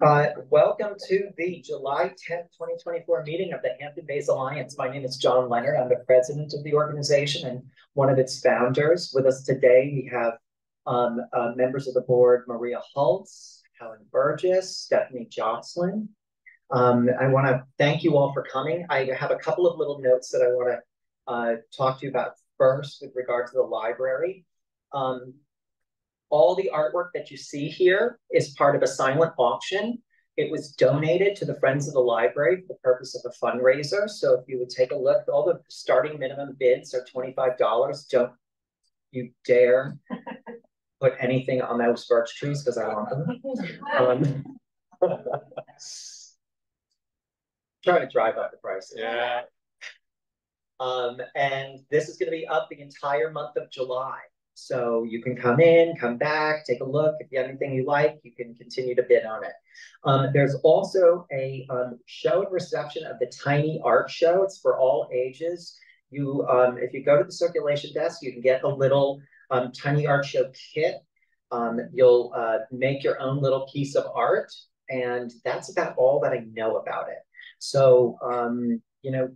Welcome to the July 10th, 2024 meeting of the Hampton Bays Alliance. My name is John Leonard. I'm the president of the organization and one of its founders. With us today, we have members of the board, Maria Hultz, Helen Burgess, Stephanie Jocelyn. I want to thank you all for coming. I have a couple of little notes that I want to talk to you about first with regard to the library. All the artwork that you see here is part of a silent auction. It was donated to the Friends of the Library for the purpose of a fundraiser. So if you would take a look, all the starting minimum bids are $25. Don't you dare put anything on those birch trees because I want them. Trying to drive up the price. Yeah. And this is going to be up the entire month of July. So you can come in, come back, take a look. If you have anything you like, you can continue to bid on it. There's also a show and reception of the Tiny Art Show. It's for all ages. If you go to the circulation desk, you can get a little Tiny Art Show kit. You'll make your own little piece of art, and that's about all that I know about it. So,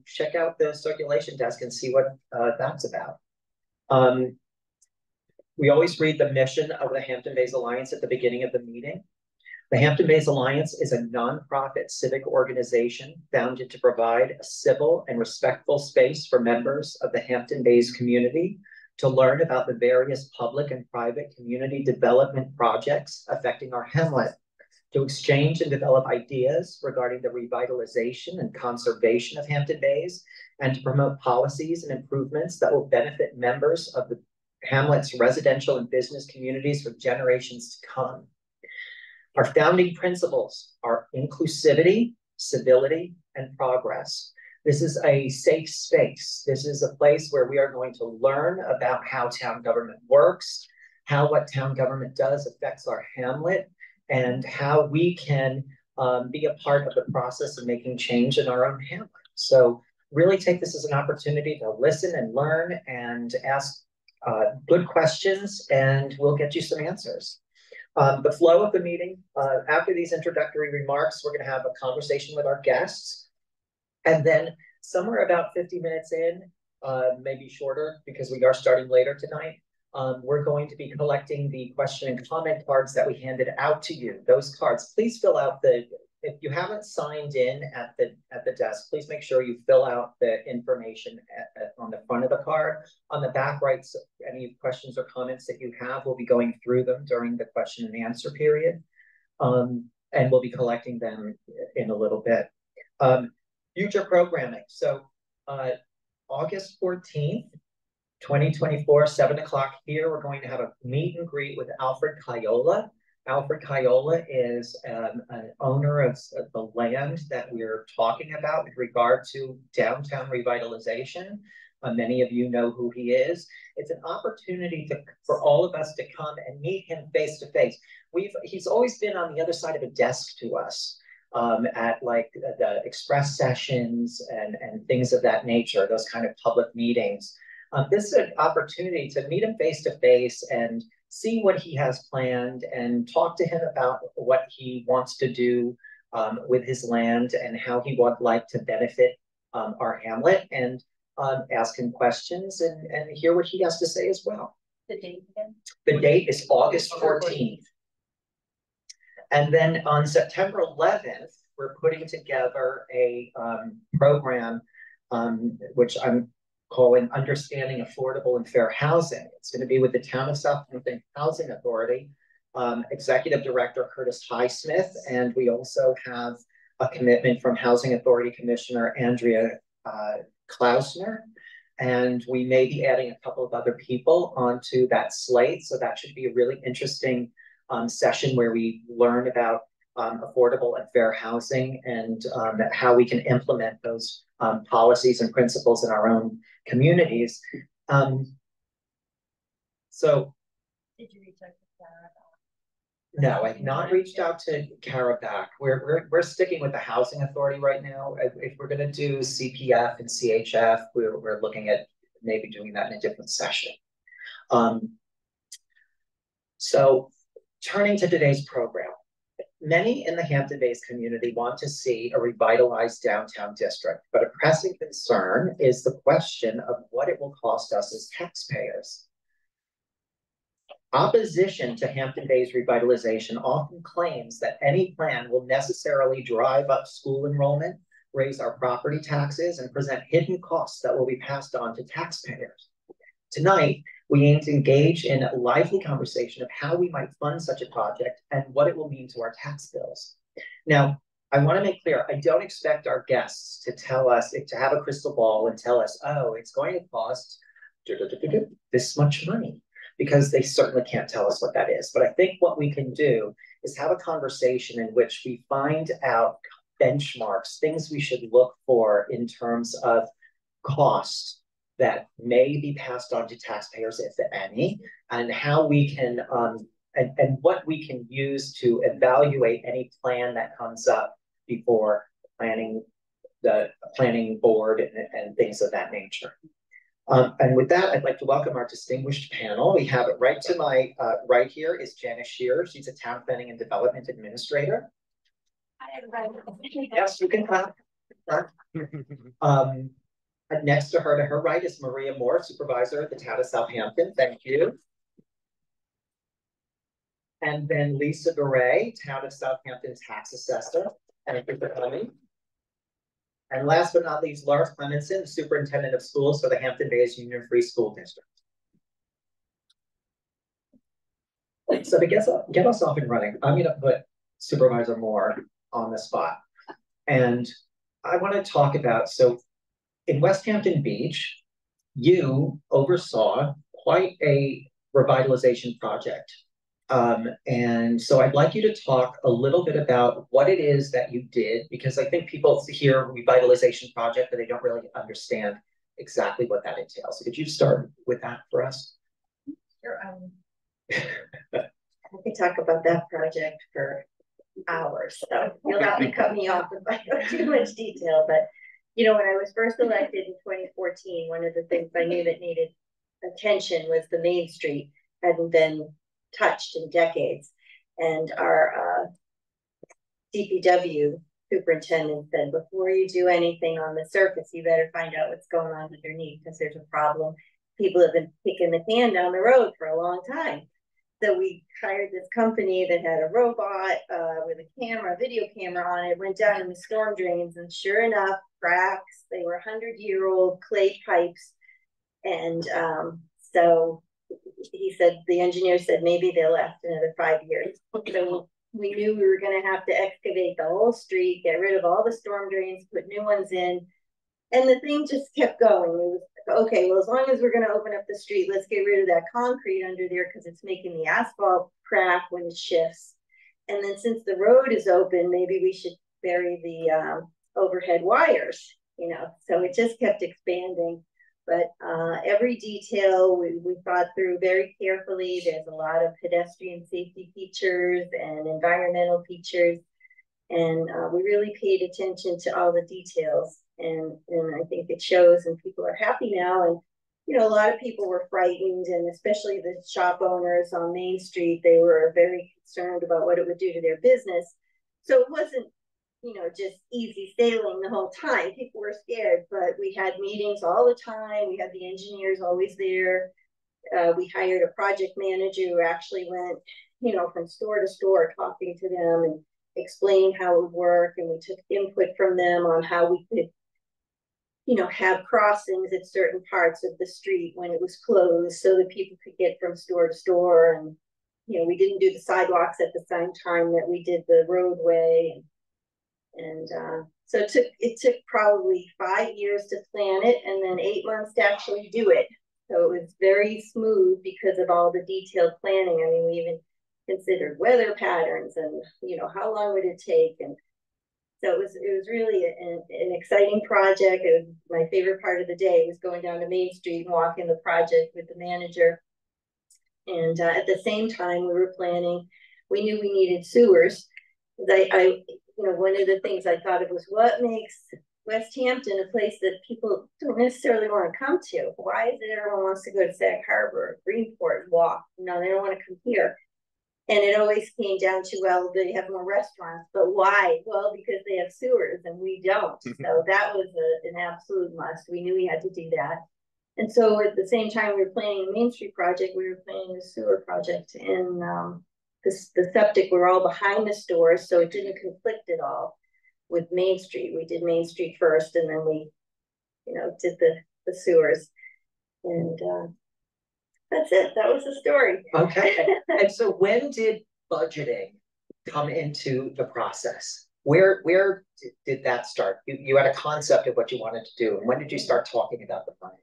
check out the circulation desk and see what that's about. We always read the mission of the Hampton Bays Alliance at the beginning of the meeting. The Hampton Bays Alliance is a nonprofit civic organization founded to provide a civil and respectful space for members of the Hampton Bays community to learn about the various public and private community development projects affecting our hamlet, to exchange and develop ideas regarding the revitalization and conservation of Hampton Bays, and to promote policies and improvements that will benefit members of the Hamlet's residential and business communities for generations to come. Our founding principles are inclusivity, civility, and progress. This is a safe space. This is a place where we are going to learn about how town government works, how what town government does affects our hamlet, and how we can be a part of the process of making change in our own hamlet. So really take this as an opportunity to listen and learn and ask good questions, and we'll get you some answers. The flow of the meeting, after these introductory remarks, we're going to have a conversation with our guests. And then somewhere about 50 minutes in, maybe shorter because we are starting later tonight, we're going to be collecting the question and comment cards that we handed out to you. Those cards, please fill out if you haven't signed in at the desk, please make sure you fill out the information on the front of the card. On the back right, so any questions or comments that you have, we'll be going through them during the question and answer period. And we'll be collecting them in a little bit. Future programming. So August 14th, 2024, 7 o'clock here, we're going to have a meet and greet with Alfred Kayola. Alfred Kayola is an owner of the land that we're talking about with regard to downtown revitalization. Many of you know who he is. It's an opportunity for all of us to come and meet him face to face. He's always been on the other side of a desk to us at like the express sessions and things of that nature, those kind of public meetings. This is an opportunity to meet him face to face and see what he has planned and talk to him about what he wants to do with his land and how he would like to benefit our hamlet, and ask him questions and hear what he has to say as well. The date again? The date is August 14th. And then on September 11th, we're putting together a program which I'm calling Understanding Affordable and Fair Housing. It's going to be with the Town of Southampton Housing Authority, Executive Director Curtis Highsmith, and we also have a commitment from Housing Authority Commissioner Andrea Klausner, and we may be adding a couple of other people onto that slate, so that should be a really interesting session where we learn about affordable and fair housing and how we can implement those policies and principles in our own communities. So, did you reach out to Sarah? No, I've not reached out to Kara back. We're sticking with the Housing Authority right now. If we're going to do CPF and CHF, we're looking at maybe doing that in a different session. So turning to today's program. Many in the Hampton Bays community want to see a revitalized downtown district, but a pressing concern is the question of what it will cost us as taxpayers. Opposition to Hampton Bays revitalization often claims that any plan will necessarily drive up school enrollment, raise our property taxes, and present hidden costs that will be passed on to taxpayers. Tonight, we aim to engage in a lively conversation of how we might fund such a project and what it will mean to our tax bills. Now, I want to make clear, I don't expect our guests to tell us, to have a crystal ball and tell us, oh, it's going to cost this much money, because they certainly can't tell us what that is. But I think what we can do is have a conversation in which we find out benchmarks, things we should look for in terms of cost that may be passed on to taxpayers, if any, and how we can, and what we can use to evaluate any plan that comes up before the planning board and things of that nature. And with that, I'd like to welcome our distinguished panel. We have it right to my right here is Janice Scherer. She's a Town Planning and Development Administrator. Hi, everybody. Yes, you can clap. Next to her right is Maria Moore, Supervisor at the Town of Southampton. Thank you. And then Lisa Goree, Town of Southampton Tax Assessor. Thank you for coming. And last but not least, Lars Clemensen, the Superintendent of Schools for the Hampton Bays Union Free School District. So to get us off and running, I'm going to put Supervisor Moore on the spot. And I want to talk about, so in West Hampton Beach, you oversaw quite a revitalization project. And so I'd like you to talk a little bit about what it is that you did, because I think people hear revitalization project, but they don't really understand exactly what that entails. So could you start with that for us? Sure. I could talk about that project for hours, so you'll have to cut me off if I go too much detail. But you know, when I was first elected in 2014, one of the things I knew that needed attention was the Main Street hadn't been touched in decades. And our DPW superintendent said, before you do anything on the surface, you better find out what's going on underneath, because there's a problem. People have been kicking the can down the road for a long time. So we hired this company that had a robot with a camera, video camera on it, went down in the storm drains, and sure enough, cracks. They were 100-year-old clay pipes. And so he said, the engineer said, maybe they'll last another 5 years. So we knew we were going to have to excavate the whole street, get rid of all the storm drains, put new ones in. And the thing just kept going. It was okay, well, as long as we're going to open up the street, let's get rid of that concrete under there, because it's making the asphalt crack when it shifts. And then since the road is open, maybe we should bury the overhead wires, you know. So it just kept expanding. But every detail we thought through very carefully. There's a lot of pedestrian safety features and environmental features. And we really paid attention to all the details. And I think it shows, and people are happy now. And, you know, a lot of people were frightened, and especially the shop owners on Main Street, they were very concerned about what it would do to their business. So it wasn't, you know, just easy sailing the whole time. People were scared, but we had meetings all the time. We had the engineers always there. We hired a project manager who actually went, you know, from store to store, talking to them and explaining how it would work. And we took input from them on how we could, you know, have crossings at certain parts of the street when it was closed, so that people could get from store to store. And, you know, we didn't do the sidewalks at the same time that we did the roadway. And so it took probably 5 years to plan it, and then 8 months to actually do it. So it was very smooth because of all the detailed planning. I mean, we even considered weather patterns and, you know, how long would it take. And so it was really an exciting project. It was my favorite part of the day, was going down to Main Street and walking the project with the manager. And at the same time, we were planning, we knew we needed sewers. You know, one of the things I thought of was, what makes West Hampton a place that people don't necessarily want to come to? Why is it everyone wants to go to Sag Harbor or Greenport and walk? No, they don't want to come here. And it always came down to, well, they have more restaurants, but why? Well, because they have sewers and we don't. So that was an absolute must. We knew we had to do that. And so at the same time we were planning the Main Street project, we were planning the sewer project. And the septic were all behind the stores, so it didn't conflict at all with Main Street. We did Main Street first, and then we, did the sewers. And that's it. That was the story. Okay. And so when did budgeting come into the process? Where did that start? You had a concept of what you wanted to do. And when did you start talking about the money?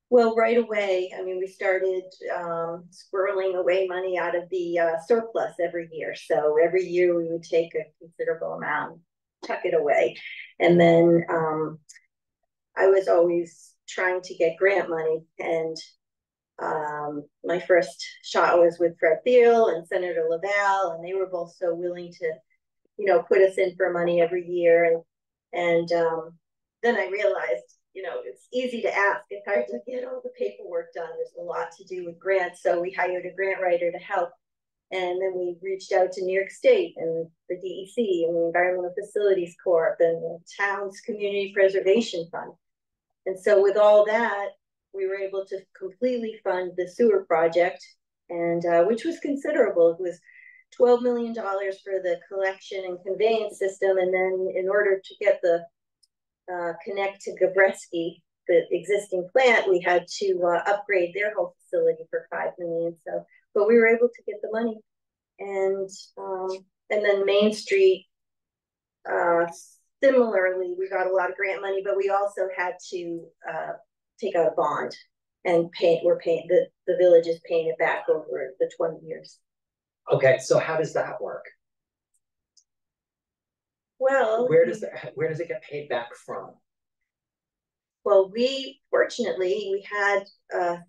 Well, right away, I mean, we started squirreling away money out of the surplus every year. So every year we would take a considerable amount, tuck it away. And then I was always trying to get grant money. And my first shot was with Fred Thiel and Senator Laval, and they were both so willing to, put us in for money every year. And then I realized, it's easy to ask. It's hard to get all the paperwork done. There's a lot to do with grants. So we hired a grant writer to help. And then we reached out to New York State and the DEC and the Environmental Facilities Corp and the town's Community Preservation Fund. And so with all that, we were able to completely fund the sewer project, and which was considerable. It was $12 million for the collection and conveyance system. And then in order to get the connect to Gabreski, the existing plant, we had to upgrade their whole facility for $5 million. So, but we were able to get the money. And then Main Street, similarly, we got a lot of grant money, but we also had to take out a bond and the village is paying it back over the 20 years. Okay, so how does that work? Well, where does it get paid back from? Well, fortunately we had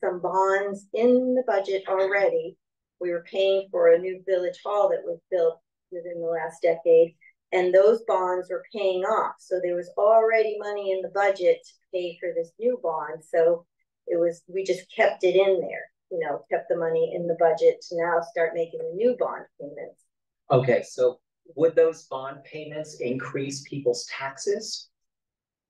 some bonds in the budget already. We were paying for a new village hall that was built within the last decade, and those bonds were paying off. So there was already money in the budget to pay for this new bond. So we just kept it in there, kept the money in the budget to now start making the new bond payments. Okay, so would those bond payments increase people's taxes?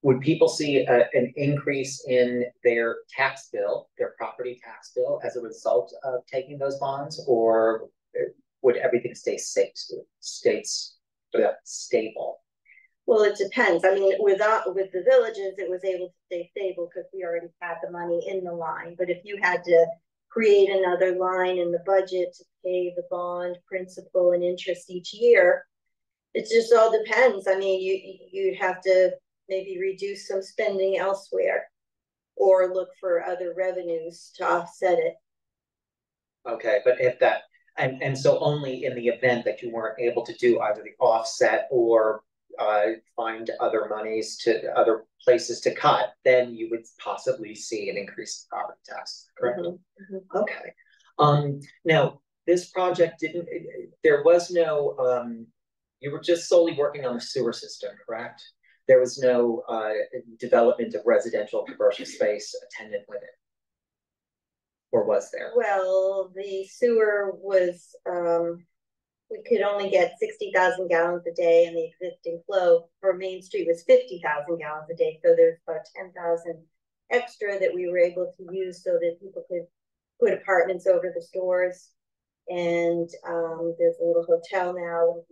Would people see an increase in their tax bill, their property tax bill, as a result of taking those bonds, or would everything stay stable? Well, it depends. I mean, with the villages, it was able to stay stable because we already had the money in the line. But if you had to create another line in the budget to pay the bond principal and interest each year, it just all depends. I mean, you'd have to maybe reduce some spending elsewhere or look for other revenues to offset it. Okay, but if that, and so only in the event that you weren't able to do either the offset or find other monies to other places to cut, then you would possibly see an increase in property tax, correct? Mm-hmm. Mm-hmm. Okay. Now, this project there was no, you were just solely working on the sewer system, correct? There was no development of residential commercial space attendant with it. Or was there? Well, the sewer was, we could only get 60,000 gallons a day, and the existing flow for Main Street was 50,000 gallons a day. So there's about 10,000 extra that we were able to use so that people could put apartments over the stores. And there's a little hotel now, a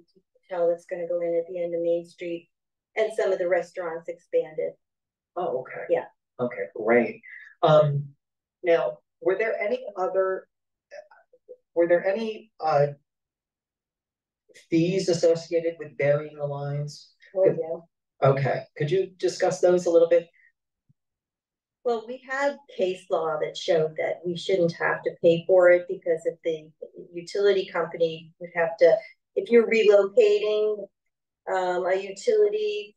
hotel that's going to go in at the end of Main Street, and some of the restaurants expanded. Oh, okay. Yeah. Okay, great. Now, were there any fees associated with burying the lines? Oh, yeah. Okay, could you discuss those a little bit? Well, we had case law that showed that we shouldn't have to pay for it, because if the utility company would have to, if you're relocating a utility,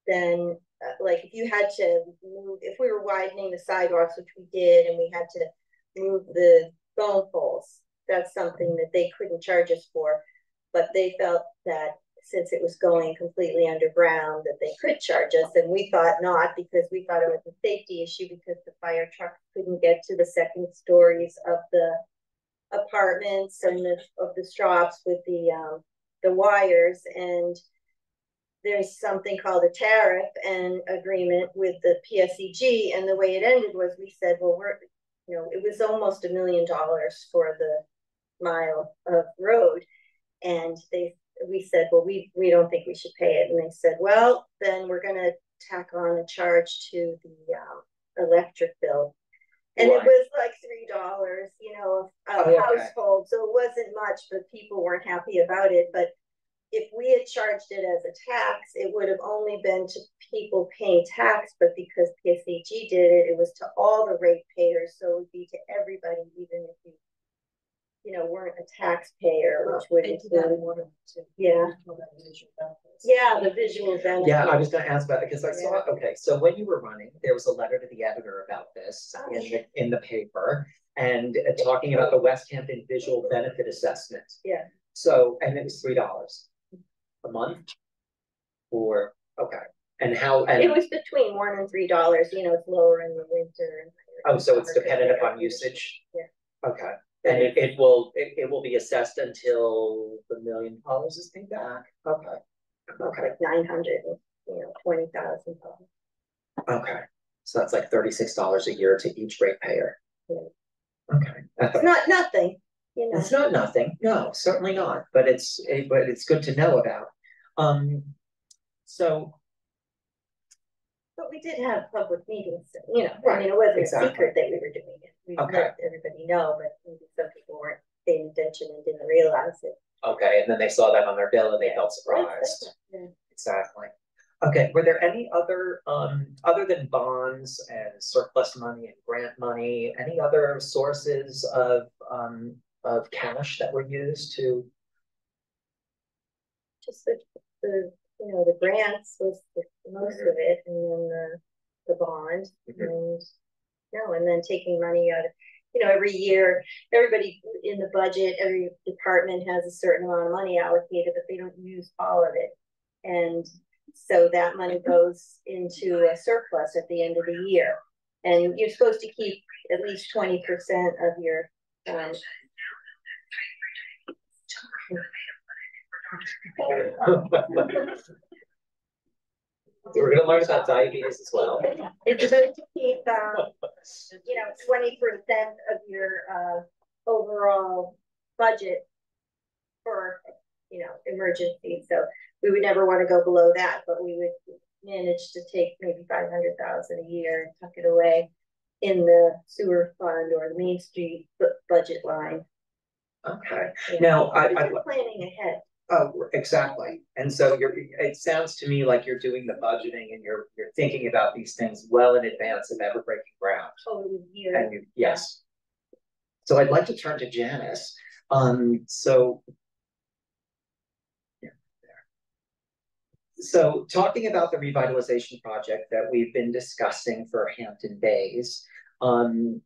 then like if you had to move, if we were widening the sidewalks, which we did, and we had to move the phone poles, that's something that they couldn't charge us for. But they felt that since it was going completely underground, that they could charge us, and we thought not, because we thought it was a safety issue, because the fire truck couldn't get to the second stories of apartments and the strops with the wires, and there's something called a tariff and agreement with the PSEG, and the way it ended was we said, well, it was almost $1 million for the mile of road, and we said, well, we don't think we should pay it, and they said, well, then we're going to tack on a charge to the electric bill. And it was like $3, a household. So it wasn't much, but people weren't happy about it. But if we had charged it as a tax, it would have only been to people paying tax. But because PSEG did it, it was to all the ratepayers. So it would be to everybody, even if you weren't a taxpayer, which would include, the visual benefit. Yeah, I was going to ask about it because I saw, so when you were running, there was a letter to the editor about this in the paper, and talking about the West Hampton visual benefit assessment. Yeah. So, and it was $3 a month, or, and how, and it was between $1 and $3, it's lower in the winter. And so it's dependent upon usage? Yeah. Okay. And it will be assessed until the $1 million is paid back. Okay. Like 20,000. Okay. So that's like $36 a year to each ratepayer. Yeah. Okay. It's not nothing. It's not nothing. No, certainly not. But it's good to know about. But we did have public meetings, right. I mean, it wasn't a secret that we were doing it. We let everybody know, but maybe some people weren't paying attention and didn't realize it. Okay, and then they saw that on their bill and they felt surprised. Yeah. Exactly. Okay, were there any other, other than bonds and surplus money and grant money, any other sources of cash that were used to? Just the grants was most of it, and then the bond, and then taking money out of, every year, everybody in the budget, every department has a certain amount of money allocated, but they don't use all of it. And so that money goes into a surplus at the end of the year. And you're supposed to keep at least 20% of your We're going to learn about diabetes as well. It's supposed to keep, 20% of your overall budget for, emergencies. So we would never want to go below that, but we would manage to take maybe $500,000 a year and tuck it away in the sewer fund or the Main Street budget line. Okay. Now, I'm planning ahead. Oh, exactly. And so it sounds to me like you're doing the budgeting and you're thinking about these things well in advance of ever breaking ground. Oh, yeah. Yes. So I'd like to turn to Janice. So talking about the revitalization project that we've been discussing for Hampton Bays, from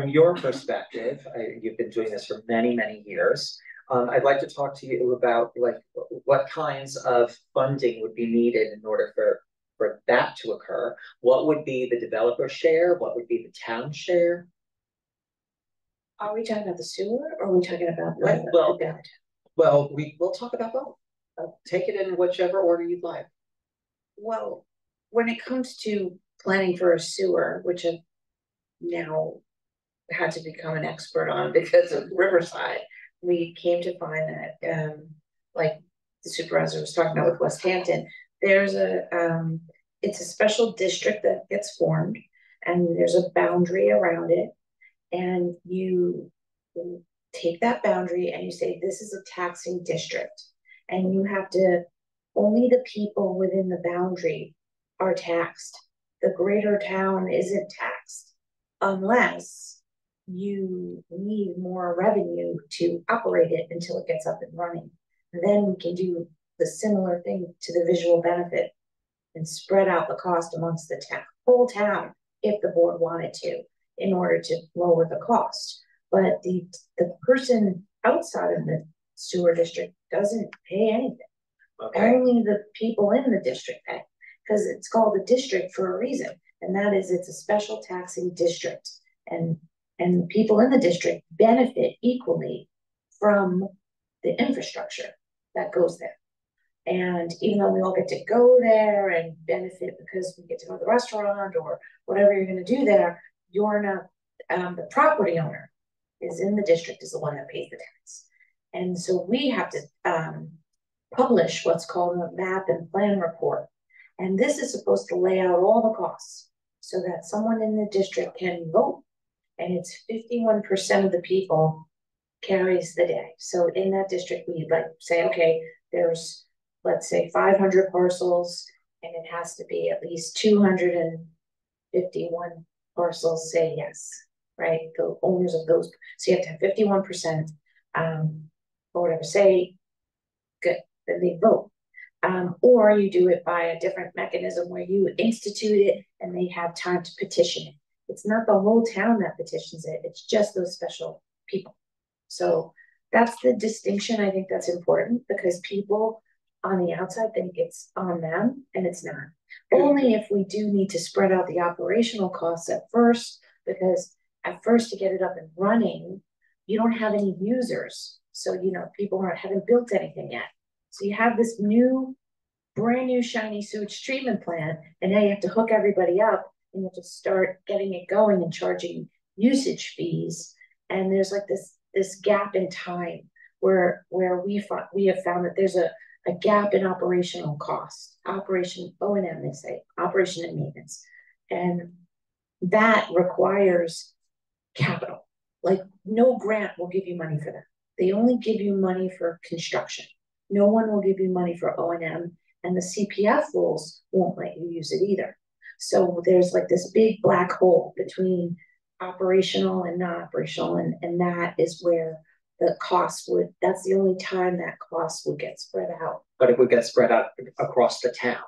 your perspective, you've been doing this for many, many years. I'd like to talk to you about what kinds of funding would be needed in order for that to occur. What would be the developer share? What would be the town share? Are we talking about the sewer, or are we talking about we'll talk about both. Take it in whichever order you'd like. Well, when it comes to planning for a sewer, which I've now had to become an expert on because of Riverside, we came to find that, like the supervisor was talking about with West Hampton, there's it's a special district that gets formed, and there's a boundary around it, and you take that boundary and you say, this is a taxing district, and you have to, only the people within the boundary are taxed. The greater town isn't taxed unless you need more revenue to operate it until it gets up and running. And then we can do the similar thing to the visual benefit and spread out the cost amongst the whole town if the board wanted to, in order to lower the cost. But the person outside of the sewer district doesn't pay anything. Okay. Only the people in the district pay, because it's called a district for a reason, and that is it's a special taxing district. And And the people in the district benefit equally from the infrastructure that goes there. And even though we all get to go there and benefit because we get to go to the restaurant or whatever you're going to do there, you're not, the property owner is in the district, is the one that pays the tax. And so we have to publish what's called a map and plan report. And this is supposed to lay out all the costs so that someone in the district can vote. And it's 51% of the people carries the day. So in that district, we like say, okay, there's, let's say 500 parcels, and it has to be at least 251 parcels say yes, right? The owners of those, so you have to have 51%, or whatever, say good, then they vote. Or you do it by a different mechanism where you institute it and they have time to petition it. It's not the whole town that petitions it, it's just those special people. So that's the distinction. I think that's important because people on the outside think it's on them, and it's not. Only if we do need to spread out the operational costs at first, because at first to get it up and running, you don't have any users. So, you know, people haven't built anything yet. So you have this new, brand new shiny sewage treatment plant, and now you have to hook everybody up and you have to start getting it going and charging usage fees. And there's like this gap in time where we have found that there's a gap in operational cost, operation O&M, they say, operation and maintenance. And that requires capital. Like no grant will give you money for that. They only give you money for construction. No one will give you money for O&M, and the CPF rules won't let you use it either. So there's like this big black hole between operational and non-operational, and that is where the cost would, that's the only time that cost would get spread out. But it would get spread out across the town.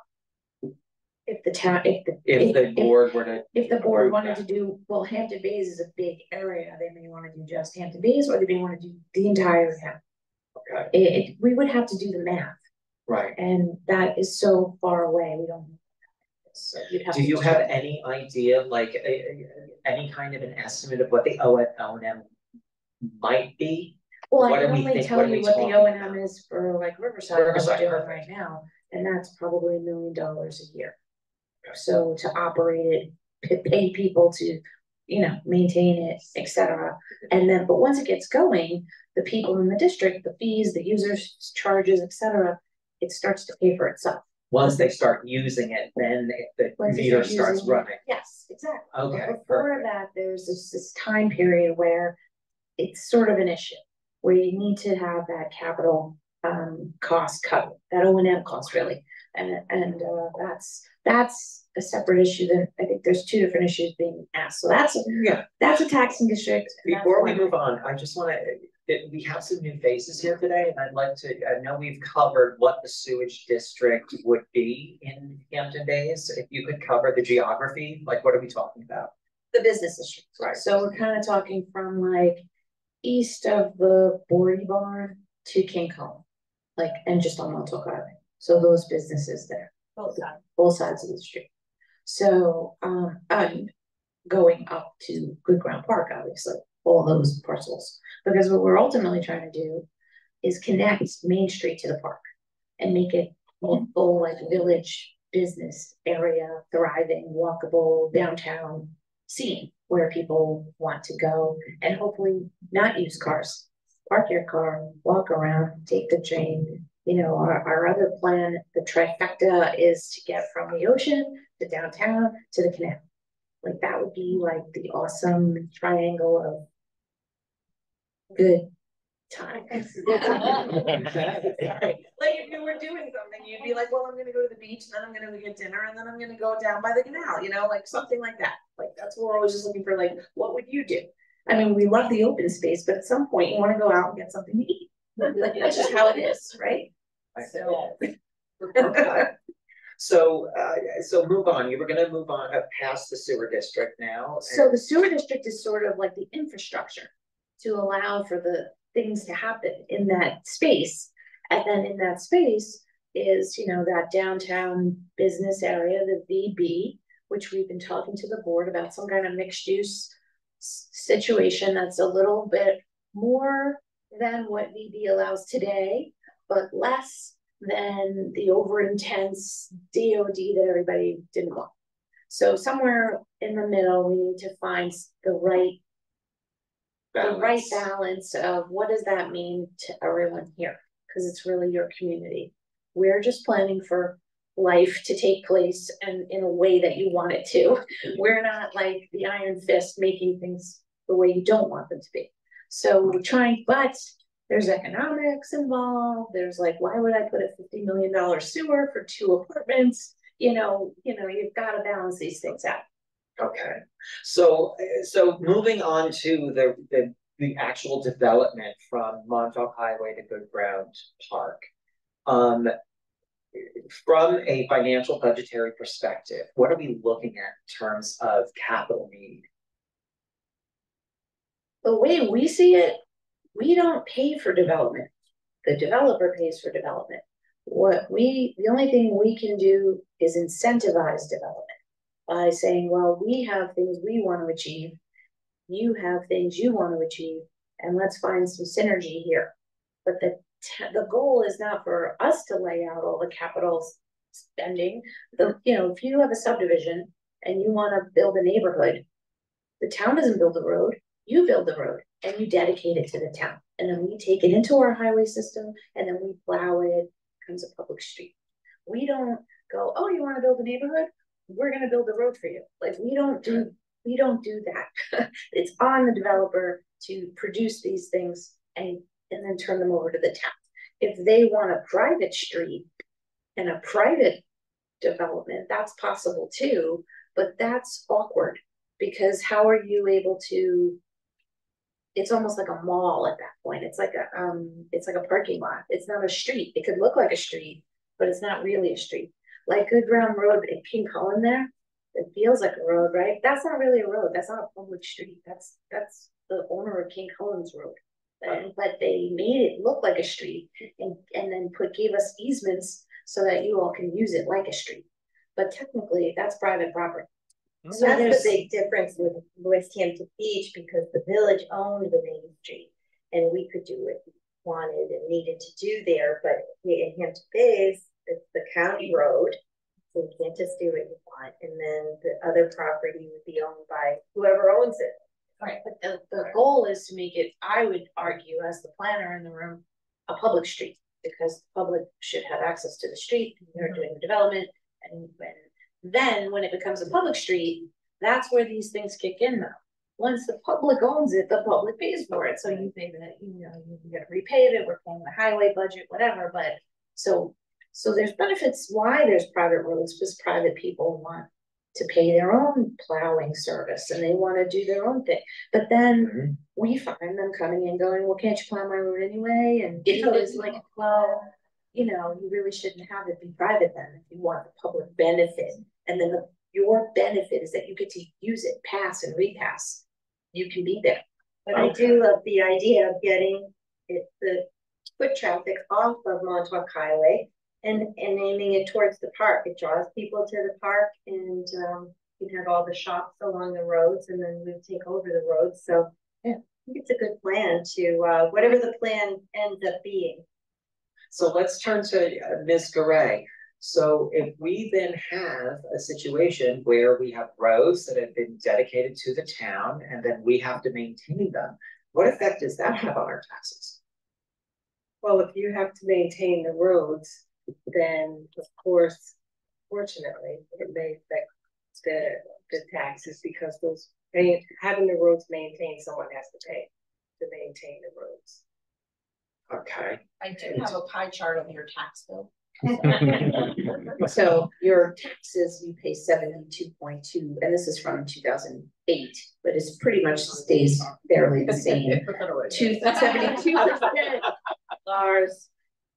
If the town, if the board were to, if the board wanted to do, well, Hampton Bays is a big area. They may want to do just Hampton Bays, or they may want to do the entire town. okay, We would have to do the math, right. and that is so far away. We don't. So you'd have Do you have any idea, like any kind of an estimate of what the O&M might be? Well, What I do can we only think- tell what are you we what the talking O&M about? is for like Riverside, what Riverside, we're doing perfect. right now, and that's probably $1 million a year. So to operate it, pay people to, you know, maintain it, etc. And then, but once it gets going, the people in the district, the fees, the users charges, etc., it starts to pay for itself. Once they start using it, then the Once they meter start starts using it, running. Yes, exactly. Okay, But before that, there's this time period where it's sort of an issue where you need to have that capital cost covered, that O&M cost really, and that's a separate issue. That I think there's two different issues being asked. So that's a taxing district. Before we move on, I just want to, we have some new faces here today, and I'd like to, I know we've covered what the sewage district would be in Hampton Bays. If you could cover the geography, like what are we talking about? The business district, right? So we're kind of talking from like east of the Goree barn to King Kong, like, and just on Montauk Island. So those businesses there, both sides of the street. So I'm going up to Good Ground Park, obviously, all those parcels, because what we're ultimately trying to do is connect Main Street to the park and make it a full like village business area, thriving, walkable downtown scene where people want to go and hopefully not use cars. Park your car, walk around, take the train. You know, our other plan, the trifecta, is to get from the ocean to downtown to the canal. Like that would be like the awesome triangle of good time. Like if you were doing something, you'd be like, well, I'm gonna go to the beach, and then I'm gonna get dinner, and then I'm gonna go down by the canal, you know, like something like that. Like that's what we're always just looking for, like, what would you do? I mean, we love the open space, but at some point you want to go out and get something to eat. Like that's just how it is, right? So Okay. So move on. You were going to move on past the sewer district now. So the sewer district is sort of like the infrastructure to allow for the things to happen in that space. And then in that space is, you know, that downtown business area, the VB, which we've been talking to the board about, some kind of mixed use situation that's a little bit more than what VB allows today, but less than the over intense DOD that everybody didn't want. So somewhere in the middle, we need to find the right balance of what does that mean to everyone here? Because it's really your community. We're just planning for life to take place and in a way that you want it to. We're not like the iron fist making things the way you don't want them to be. So we're trying, but there's economics involved. There's like, why would I put a $50 million sewer for 2 apartments? You know, you've got to balance these things out. Okay, so moving on to the actual development from Montauk Highway to Good Ground Park. From a financial budgetary perspective, what are we looking at in terms of capital need? The way we see it, we don't pay for development. The developer pays for development. The only thing we can do is incentivize development by saying, well, we have things we want to achieve, you have things you want to achieve, and let's find some synergy here. But the goal is not for us to lay out all the capital spending. If you have a subdivision and you want to build a neighborhood, the town doesn't build the road, you build the road and you dedicate it to the town. And then we take it into our highway system and then we plow it, becomes a public street. We don't go, oh, you want to build a neighborhood? We're going to build the road for you. Like we don't do that. It's on the developer to produce these things and then turn them over to the town. If they want a private street and a private development, that's possible too, but that's awkward because how are you able to, it's almost like a mall at that point. It's like a parking lot. It's not a street. It could look like a street, but it's not really a street. Like Good Ground Road in King Cullen there, it feels like a road, right? That's not really a road. That's not a public street. That's the owner of King Cullen's road. But they made it look like a street and then gave us easements so that you all can use it like a street. But technically, that's private property. So that's the big difference with West Hampton Beach because the village owned the main street and we could do what we wanted and needed to do there. But in Hampton Bays, it's the county road, so you can't just do what you want. And then the other property would be owned by whoever owns it. Right, but the goal is to make it, I would argue, as the planner in the room, a public street because the public should have access to the street. You're doing the development, and then when it becomes a public street, that's where these things kick in. Though, once the public owns it, the public pays for it. So you pay that, you got to repave it. We're paying the highway budget, whatever. But so there's benefits why there's private roads because private people want to pay their own plowing service and they want to do their own thing. But then we find them coming and going, well, can't you plow my road anyway? And it's like, well, you really shouldn't have it be private then if you want the public benefit. And then your benefit is that you get to use it, pass and repass. You can be there. But I do love the idea of getting the foot traffic off of Montauk Highway and aiming it towards the park. It draws people to the park and you can have all the shops along the roads and then we take over the roads. So yeah, I think it's a good plan to whatever the plan ends up being. So let's turn to Ms. Goree. So if we then have a situation where we have roads that have been dedicated to the town and then we have to maintain them, what effect does that have on our taxes? Well, if you have to maintain the roads, then of course, fortunately, it may affect the taxes because having the roads maintained, someone has to pay to maintain the roads. Okay. I do have a pie chart of your tax bill. So your taxes, you pay 72.2, and this is from 2008, but it's pretty much stays fairly the same. 72%, Lars,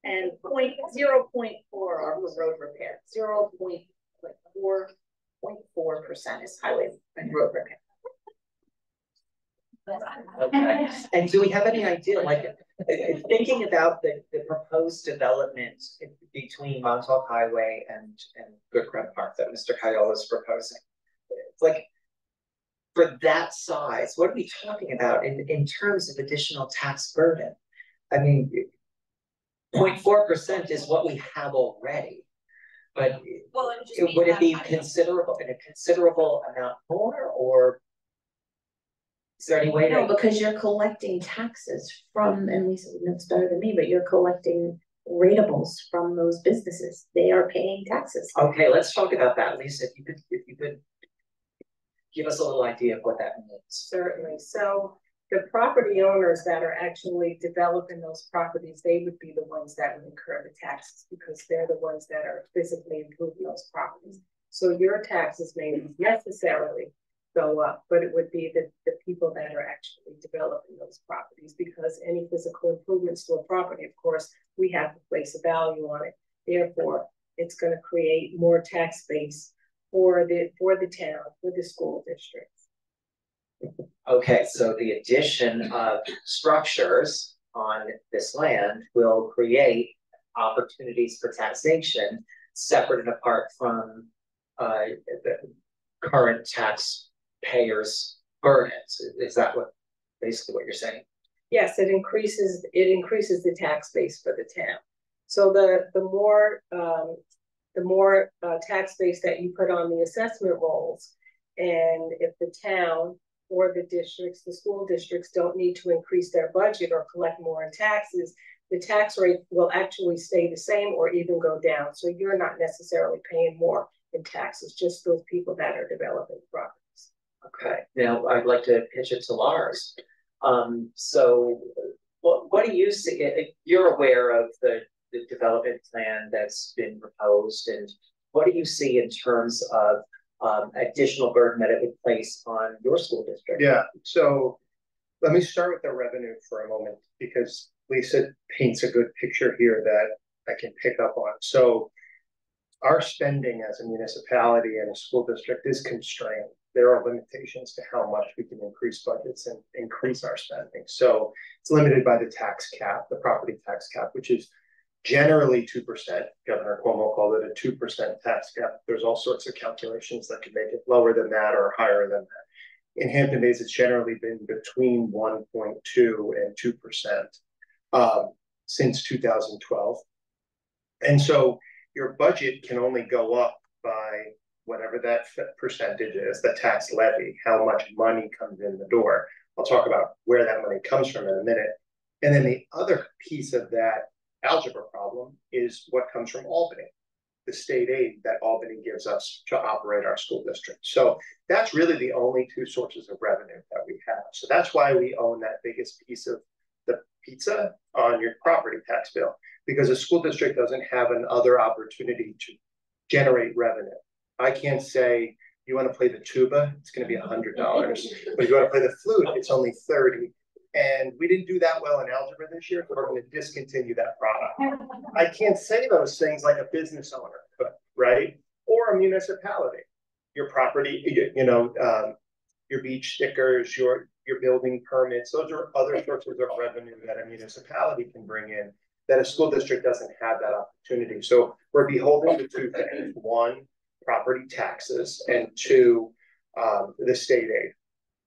and 0.4 are for road repair. 0.4% is highway and road repair. Okay. And do we have any idea, like, thinking about the proposed development between Montauk Highway and Good Ground Park that Mr. Kyola is proposing? It's like, for that size, what are we talking about in terms of additional tax burden? I mean, 0.4% is what we have already. But would it be considerable in a considerable amount more, or is there any way No, to? because you're collecting taxes from, and Lisa knows better than me, but you're collecting rateables from those businesses. They are paying taxes. Okay, let's talk about that, Lisa. If you could give us a little idea of what that means. Certainly. So the property owners that are actually developing those properties, they would be the ones that would incur the taxes because they're the ones that are physically improving those properties. So your taxes may not necessarily go up, but it would be the people that are actually developing those properties, because any physical improvements to a property, of course, we have to place a value on it. Therefore, it's going to create more tax base for the town, for the school districts. Okay, so the addition of structures on this land will create opportunities for taxation separate and apart from the current taxpayers' burdens. Is that basically what you're saying? Yes, it increases the tax base for the town. So the more tax base that you put on the assessment rolls, and if the town or the districts, the school districts don't need to increase their budget or collect more in taxes, the tax rate will actually stay the same or even go down. So you're not necessarily paying more in taxes, just those people that are developing properties. Okay, now I'd like to pitch it to Lars. So what do you see? You're aware of the development plan that's been proposed, and what do you see in terms of additional burden that it would place on your school district? Yeah, so let me start with the revenue for a moment, because Lisa paints a good picture here that I can pick up on. So our spending as a municipality and a school district is constrained. There are limitations to how much we can increase budgets and increase our spending. So it's limited by the tax cap, the property tax cap, which is generally 2%. Governor Cuomo called it a 2% tax cap. There's all sorts of calculations that could make it lower than that or higher than that. In Hampton Bays, it's generally been between 1.2 and 2% since 2012. And so your budget can only go up by whatever that percentage is, the tax levy, how much money comes in the door. I'll talk about where that money comes from in a minute. And then the other piece of that algebra problem is what comes from Albany, the state aid that Albany gives us to operate our school district. So that's really the only two sources of revenue that we have. So that's why we own that biggest piece of the pizza on your property tax bill, because a school district doesn't have another opportunity to generate revenue. I can't say, you want to play the tuba, it's going to be $100. But if you want to play the flute, it's only $30. And we didn't do that well in algebra this year, so we're going to discontinue that product. I can't say those things like a business owner could, right? Or a municipality. Your property, your beach stickers, your building permits, those are other sources of revenue that a municipality can bring in that a school district doesn't have that opportunity. So we're beholden to two things. One, property taxes, and two, the state aid.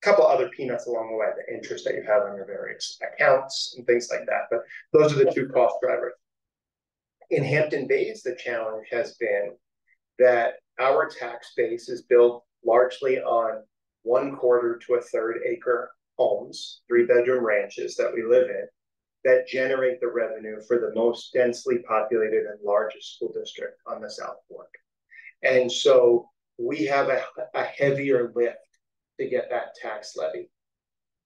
A couple other peanuts along the way, the interest that you have on your various accounts and things like that. But those are the two cost drivers. In Hampton Bays, the challenge has been that our tax base is built largely on 1/4 to 1/3 acre homes, 3-bedroom ranches that we live in, that generate the revenue for the most densely populated and largest school district on the South Fork. And so we have a heavier lift to get that tax levy.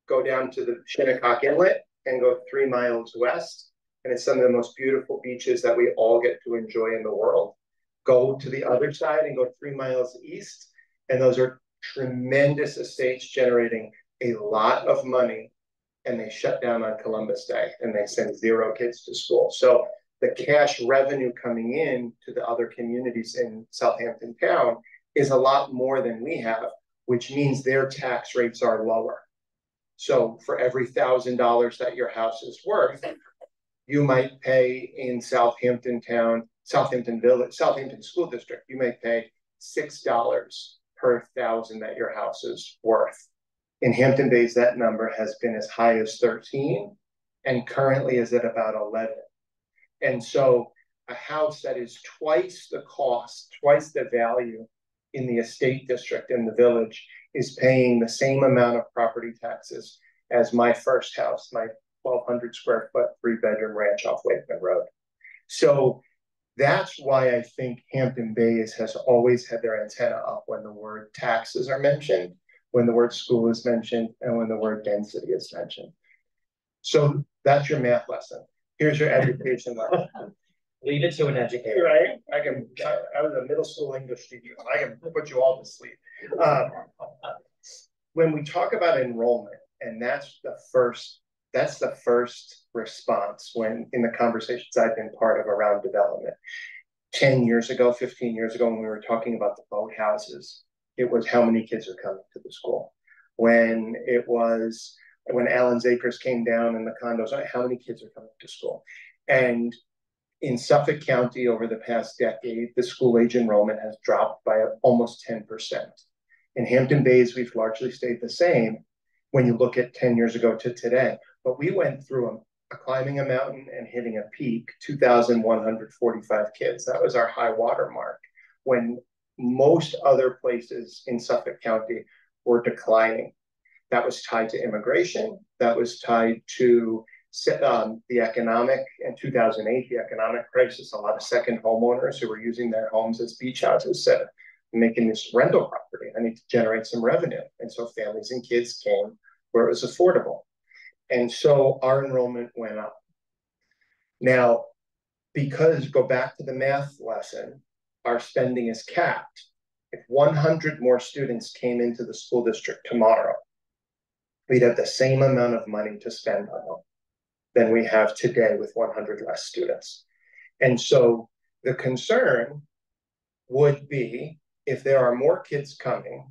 Go down to the Shinnecock Inlet and go 3 miles west, and it's some of the most beautiful beaches that we all get to enjoy in the world. Go to the other side and go 3 miles east, and those are tremendous estates generating a lot of money, and they shut down on Columbus Day and they send 0 kids to school. So the cash revenue coming in to the other communities in Southampton town is a lot more than we have, which means their tax rates are lower. So for every $1,000 that your house is worth, you might pay in Southampton town, Southampton Village, Southampton School District, you may pay $6 per 1,000 that your house is worth. In Hampton Bays, that number has been as high as 13 and currently is at about 11. And so a house that is twice the cost, twice the value in the estate district in the village is paying the same amount of property taxes as my first house, my 1,200 square foot, 3-bedroom ranch off Wakeman Road. So that's why I think Hampton Bays has always had their antenna up when the word taxes are mentioned, when the word school is mentioned, and when the word density is mentioned. So that's your math lesson. Here's your education lesson. Leave it to an educator. Right? I was a middle school English teacher. I can put you all to sleep. When we talk about enrollment, and that's the first response when in the conversations I've been part of around development. 10 years ago, 15 years ago, when we were talking about the boat houses, it was how many kids are coming to the school. When Allen's Acres came down and the condos, how many kids are coming to school? And in Suffolk County over the past decade, the school age enrollment has dropped by almost 10%. In Hampton Bays, we've largely stayed the same when you look at 10 years ago to today. But we went through climbing a mountain and hitting a peak, 2,145 kids. That was our high water mark when most other places in Suffolk County were declining. That was tied to immigration. That was tied to the economic, in 2008, the economic crisis. A lot of second homeowners who were using their homes as beach houses said, I'm making this rental property, I need to generate some revenue. And so families and kids came where it was affordable. And so our enrollment went up. Now, because go back to the math lesson, our spending is capped. If 100 more students came into the school district tomorrow, we'd have the same amount of money to spend on them than we have today with 100 less students. And so the concern would be if there are more kids coming,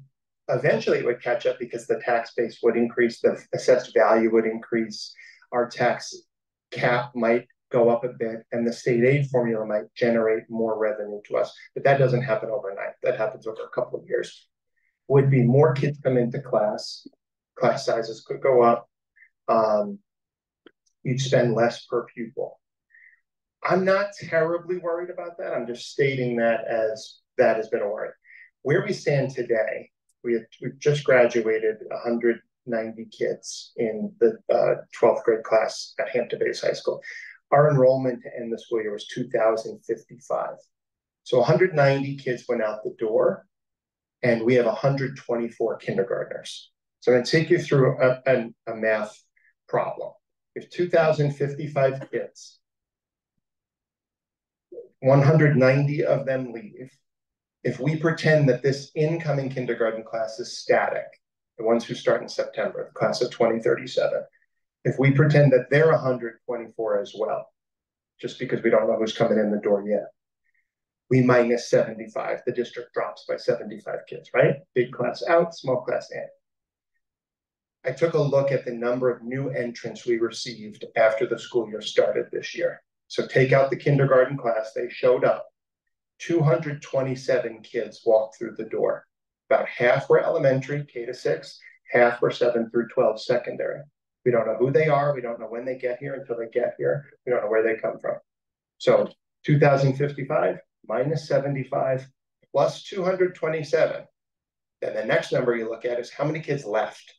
eventually it would catch up because the tax base would increase, the assessed value would increase, our tax cap might go up a bit, and the state aid formula might generate more revenue to us. But that doesn't happen overnight. That happens over a couple of years. Would be more kids come into class sizes could go up. You'd spend less per pupil. I'm not terribly worried about that. I'm just stating that as that has been a worry. Where we stand today, we've just graduated 190 kids in the 12th grade class at Hampton Bays High School. Our enrollment to end the school year was 2,055. So 190 kids went out the door, and we have 124 kindergartners. So I'm going to take you through a math problem. If 2,055 kids, 190 of them leave. If we pretend that this incoming kindergarten class is static, the ones who start in September, the class of 2037, if we pretend that they're 124 as well, just because we don't know who's coming in the door yet, we minus 75. The district drops by 75 kids, right? Big class out, small class in. I took a look at the number of new entrants we received after the school year started this year. So take out the kindergarten class, they showed up. 227 kids walked through the door. About half were elementary, K to 6, half were 7 through 12 secondary. We don't know who they are. We don't know when they get here until they get here. We don't know where they come from. So 2,055 minus 75 plus 227. Then the next number you look at is how many kids left.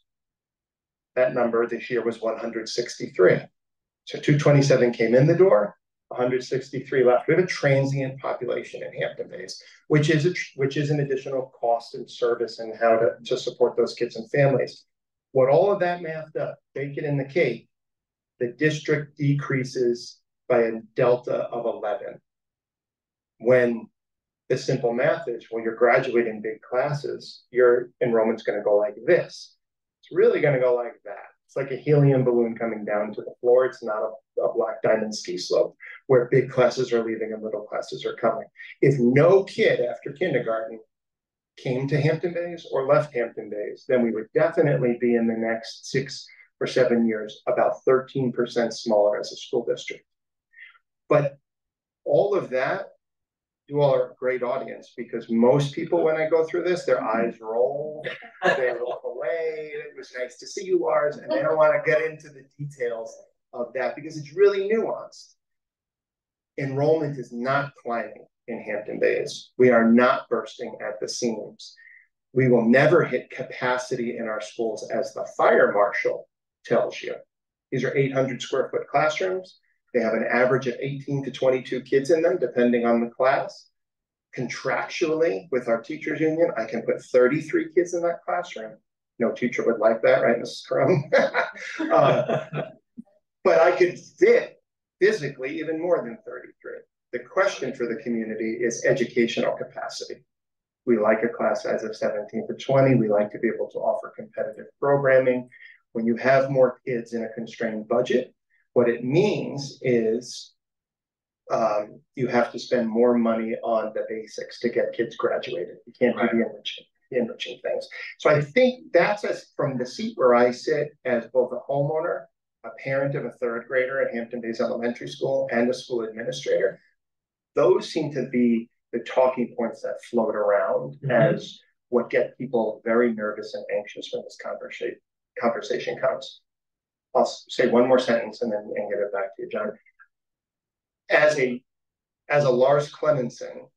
That number this year was 163. So 227 came in the door, 163 left. We have a transient population in Hampton Bays, which is an additional cost and service and how to support those kids and families. What all of that math does, bake it in the cake, the district decreases by a delta of 11. When the simple math is, when you're graduating big classes, your enrollment's going to go like this. It's really going to go like that. It's like a helium balloon coming down to the floor. It's not a black diamond ski slope where big classes are leaving and little classes are coming. If no kid after kindergarten came to Hampton Bays or left Hampton Bays, then we would definitely be in the next 6 or 7 years about 13% smaller as a school district. But all of that you all are a great audience, because most people, when I go through this, their eyes roll, they look away. It was nice to see you, Lars, and they don't want to get into the details of that because it's really nuanced. Enrollment is not climbing in Hampton Bays. We are not bursting at the seams. We will never hit capacity in our schools, as the fire marshal tells you. These are 800 square foot classrooms. They have an average of 18 to 22 kids in them, depending on the class. Contractually, with our teachers union, I can put 33 kids in that classroom. No teacher would like that, right, Mrs. Crum? But I could fit physically even more than 33. The question for the community is educational capacity. We like a class size of 17 to 20. We like to be able to offer competitive programming. When you have more kids in a constrained budget, what it means is you have to spend more money on the basics to get kids graduated. You can't do the enriching things. So I think that's from the seat where I sit as both a homeowner, a parent of a third grader at Hampton Bays Elementary School, and a school administrator. Those seem to be the talking points that float around as what get people very nervous and anxious when this conversation comes. I'll say one more sentence and then give it back to you, John. As a Lars Clemensen,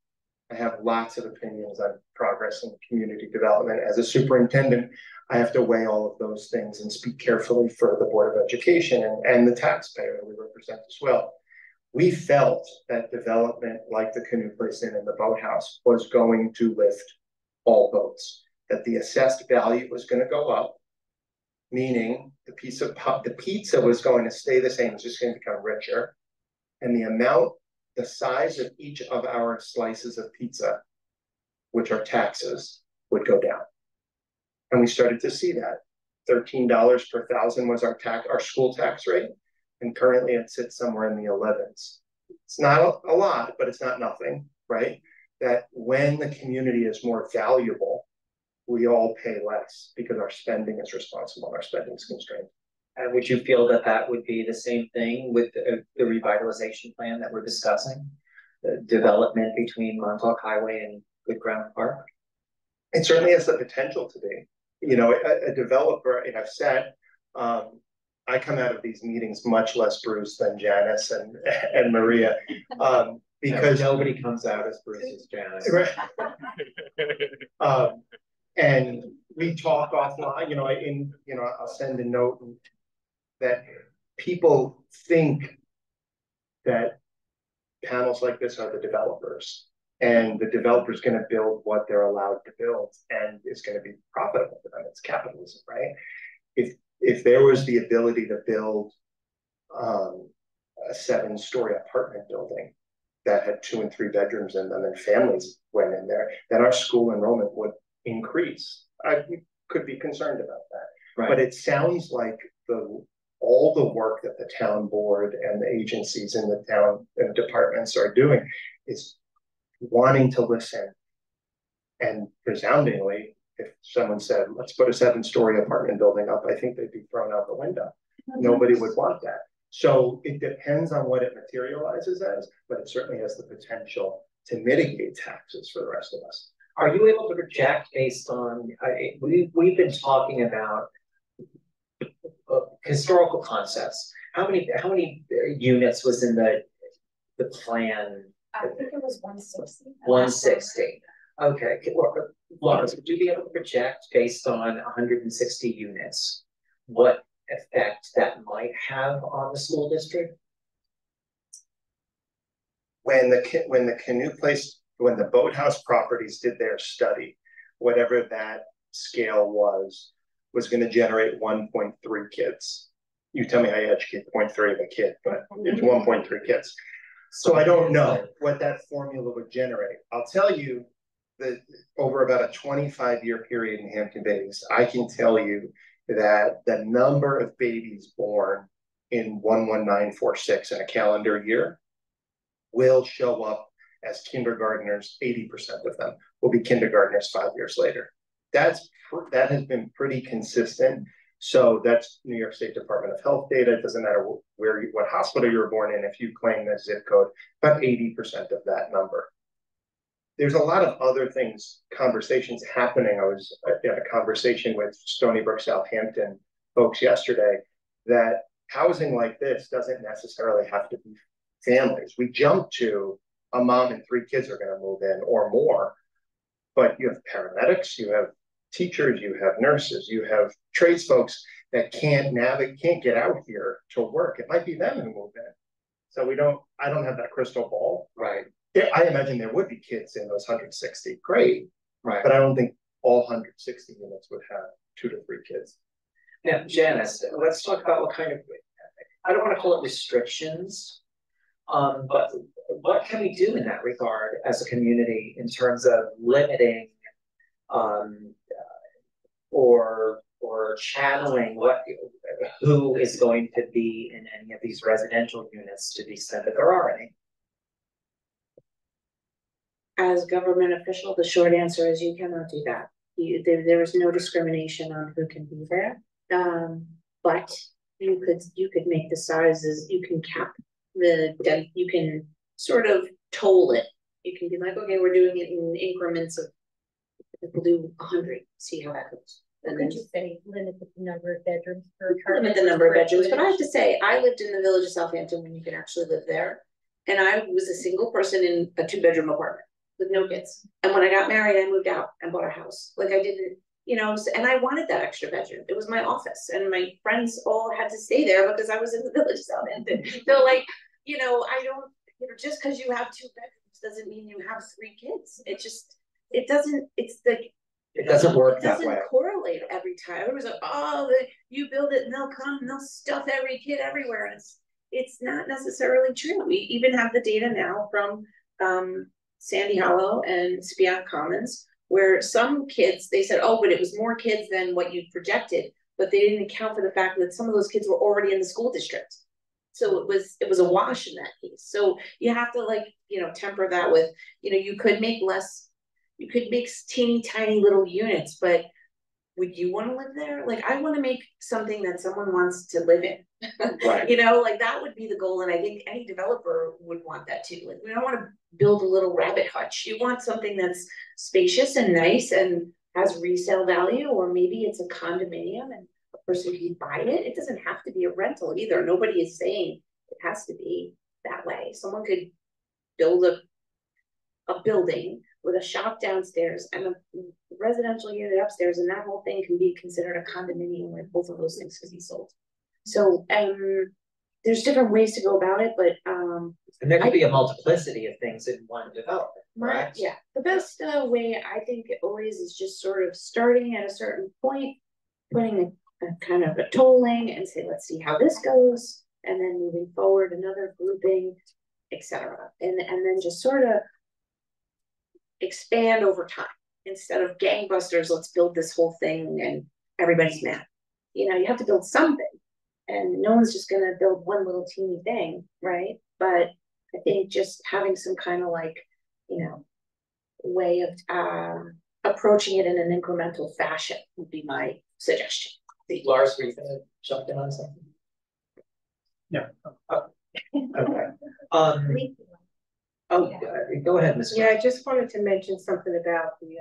I have lots of opinions on progress and community development. As a superintendent, I have to weigh all of those things and speak carefully for the Board of Education and the taxpayer that we represent as well. We felt that development like the Canoe Place Inn and the Boathouse was going to lift all boats, that the assessed value was going to go up, meaning the pizza was going to stay the same, it's just going to become richer. And the size of each of our slices of pizza, which are taxes, would go down. And we started to see that. $13 per thousand was our school tax rate. And currently it sits somewhere in the 11s. It's not a lot, but it's not nothing, right? That when the community is more valuable, we all pay less because our spending is responsible and our spending is constrained. And would you feel that that would be the same thing with the revitalization plan that we're discussing? The development between Montauk Highway and Good Ground Park? It certainly has the potential to be. You know, a developer, and I've said, I come out of these meetings much less bruised than Janice and Maria, because nobody comes out as bruised as Janice. Right. And we talk offline, I'll send a note that people think that panels like this are the developers, and the developer is going to build what they're allowed to build, and it's going to be profitable for them. It's capitalism, right? If there was the ability to build a 7-story apartment building that had 2 and 3 bedrooms in them and families went in there, then our school enrollment would increase. I could be concerned about that. Right. But it sounds like all the work that the town board and the agencies in the town and departments are doing is wanting to listen. And resoundingly, if someone said, let's put a 7-story apartment building up, I think they'd be thrown out the window. Nobody would want that. So it depends on what it materializes as, but it certainly has the potential to mitigate taxes for the rest of us. Are you able to project based on, we've been talking about historical concepts. How many units was in the plan? I think it was 160. 160. Okay. Lars, would you be able to project based on 160 units what effect that might have on the school district? When the Canoe Place, when the Boathouse properties did their study, whatever that scale was going to generate 1.3 kids. You tell me how you educate 0.3 of a kid, but it's 1.3 kids. So I don't know what that formula would generate. I'll tell you that over about a 25-year period in Hampton Bays, I can tell you that the number of babies born in 11946 in a calendar year will show up as kindergartners. 80% of them will be kindergartners 5 years later. That has been pretty consistent. So that's New York State Department of Health data. It doesn't matter what hospital you were born in. If you claim that zip code, about 80% of that number there's a lot of other things, conversations happening. I was in a conversation with Stony Brook, Southampton folks yesterday, that housing like this doesn't necessarily have to be families. We jump to a mom and 3 kids are going to move in or more, but you have paramedics, you have teachers, you have nurses, you have trades folks that can't get out here to work. It might be them who move in. So I don't have that crystal ball. Right. Yeah, I imagine there would be kids in those 160. Great. Right. But I don't think all 160 units would have 2 to 3 kids. Now, Janice, let's talk about what kind of, I don't want to call it restrictions, but what can we do in that regard as a community in terms of limiting or channeling who is going to be in any of these residential units to the extent that there are any? As government official, the short answer is you cannot do that. There is no discrimination on who can be there. But you could make the sizes, you can cap you can sort of toll it. You can be like, okay, we're doing it in increments of, we'll do 100, see how that goes. And Could you say limit the number of bedrooms per limit the number of bedrooms, but I have to say, I lived in the village of Southampton when you can actually live there. And I was a single person in a 2-bedroom apartment with no kids. And when I got married, I moved out and bought a house. Like I didn't, and I wanted that extra bedroom. It was my office, and my friends all had to stay there because I was in the village of Southampton. So like, I don't, just because you have 2 bedrooms doesn't mean you have 3 kids. It doesn't, it's like, it doesn't work that way. It doesn't correlate every time. It was like, you build it and they'll come and they'll stuff every kid everywhere. And it's not necessarily true. We even have the data now from Sandy Hollow and Spion Commons, where some kids, they said, but it was more kids than what you projected, but they didn't account for the fact that some of those kids were already in the school district. So it was a wash in that case. So you have to temper that with, you could make teeny tiny little units, but would you want to live there? Like, I want to make something that someone wants to live in. Right. Like that would be the goal. And I think any developer would want that too. Like, we don't want to build a little rabbit hutch. You want something that's spacious and nice and has resale value, or maybe it's a condominium and a person can buy it. It doesn't have to be a rental either. Nobody is saying it has to be that way. Someone could build a building with a shop downstairs and a residential unit upstairs, and that whole thing can be considered a condominium where both of those things could be sold. So there's different ways to go about it, but and there could be a multiplicity of things in one development, right? Yeah, the best way I think it always is just sort of starting at a certain point, putting a kind of a tolling and say, let's see how this goes, and then moving forward, another grouping, etc. And then just sort of expand over time instead of gangbusters. Let's build this whole thing and everybody's mad. You have to build something, and no one's just going to build one little teeny thing, right? But I think just having some kind of way of approaching it in an incremental fashion would be my suggestion. Lars, were you going to jump in on something? No. Okay. Go ahead, Ms. Yeah, I just wanted to mention something about the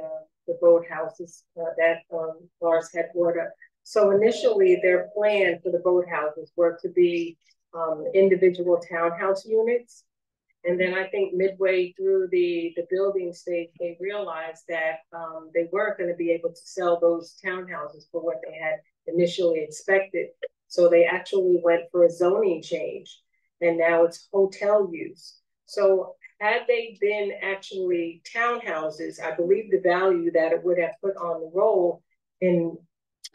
boathouses that Lars had brought up. So initially, their plan for the boathouses were to be individual townhouse units. And then I think midway through the building stage, they realized that they weren't going to be able to sell those townhouses for what they had initially expected. So they actually went for a zoning change, and now it's hotel use. So had they been actually townhouses, I believe the value that it would have put on the roll in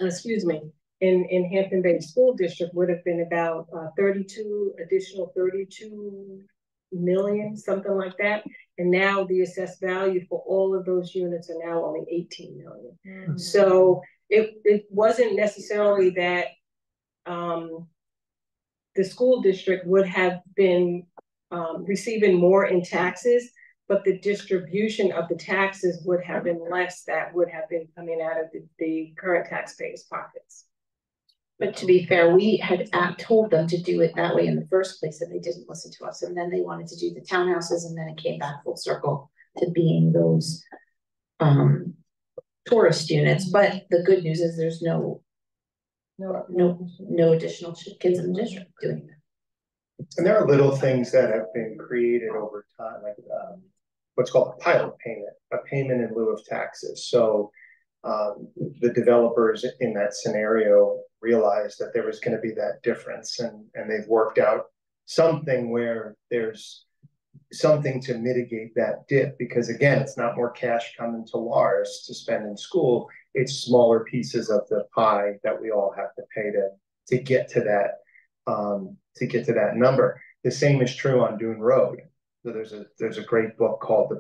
Hampton Bays School District would have been about 32 million, something like that. And now the assessed value for all of those units are now only 18 million. Mm-hmm. So it wasn't necessarily that the school district would have been receiving more in taxes, but the distribution of the taxes would have been less that would have been coming out of the current taxpayers' pockets. But to be fair, we had told them to do it that way in the first place, and they didn't listen to us. And then they wanted to do the townhouses, and then it came back full circle to being those tourist units, but the good news is there's no additional kids in the district doing that. And there are little things that have been created over time, like what's called a pilot payment, a payment in lieu of taxes. So the developers in that scenario realized that there was going to be that difference, and they've worked out something where there's something to mitigate that dip, because again, it's not more cash coming to Lars to spend in school, it's smaller pieces of the pie that we all have to pay to get to that number. The same is true on Dune Road. So there's a great book called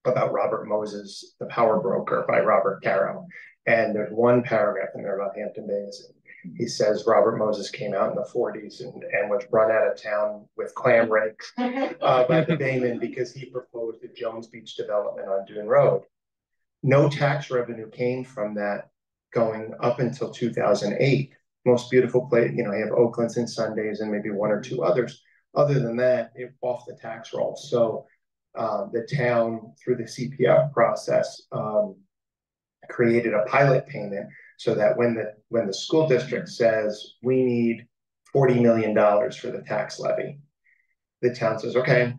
about Robert Moses, The Power Broker, by Robert Caro. And there's one paragraph in there about Hampton Bays. He says Robert Moses came out in the 40s and was run out of town with clam rakes by the Baymen because he proposed the Jones Beach development on Dune Road. No tax revenue came from that going up until 2008. Most beautiful place, you have Oaklands and Sundays and maybe one or two others. Other than that, it off the tax roll. So the town, through the CPF process, created a pilot payment so that when the school district says we need $40 million for the tax levy, the town says, okay,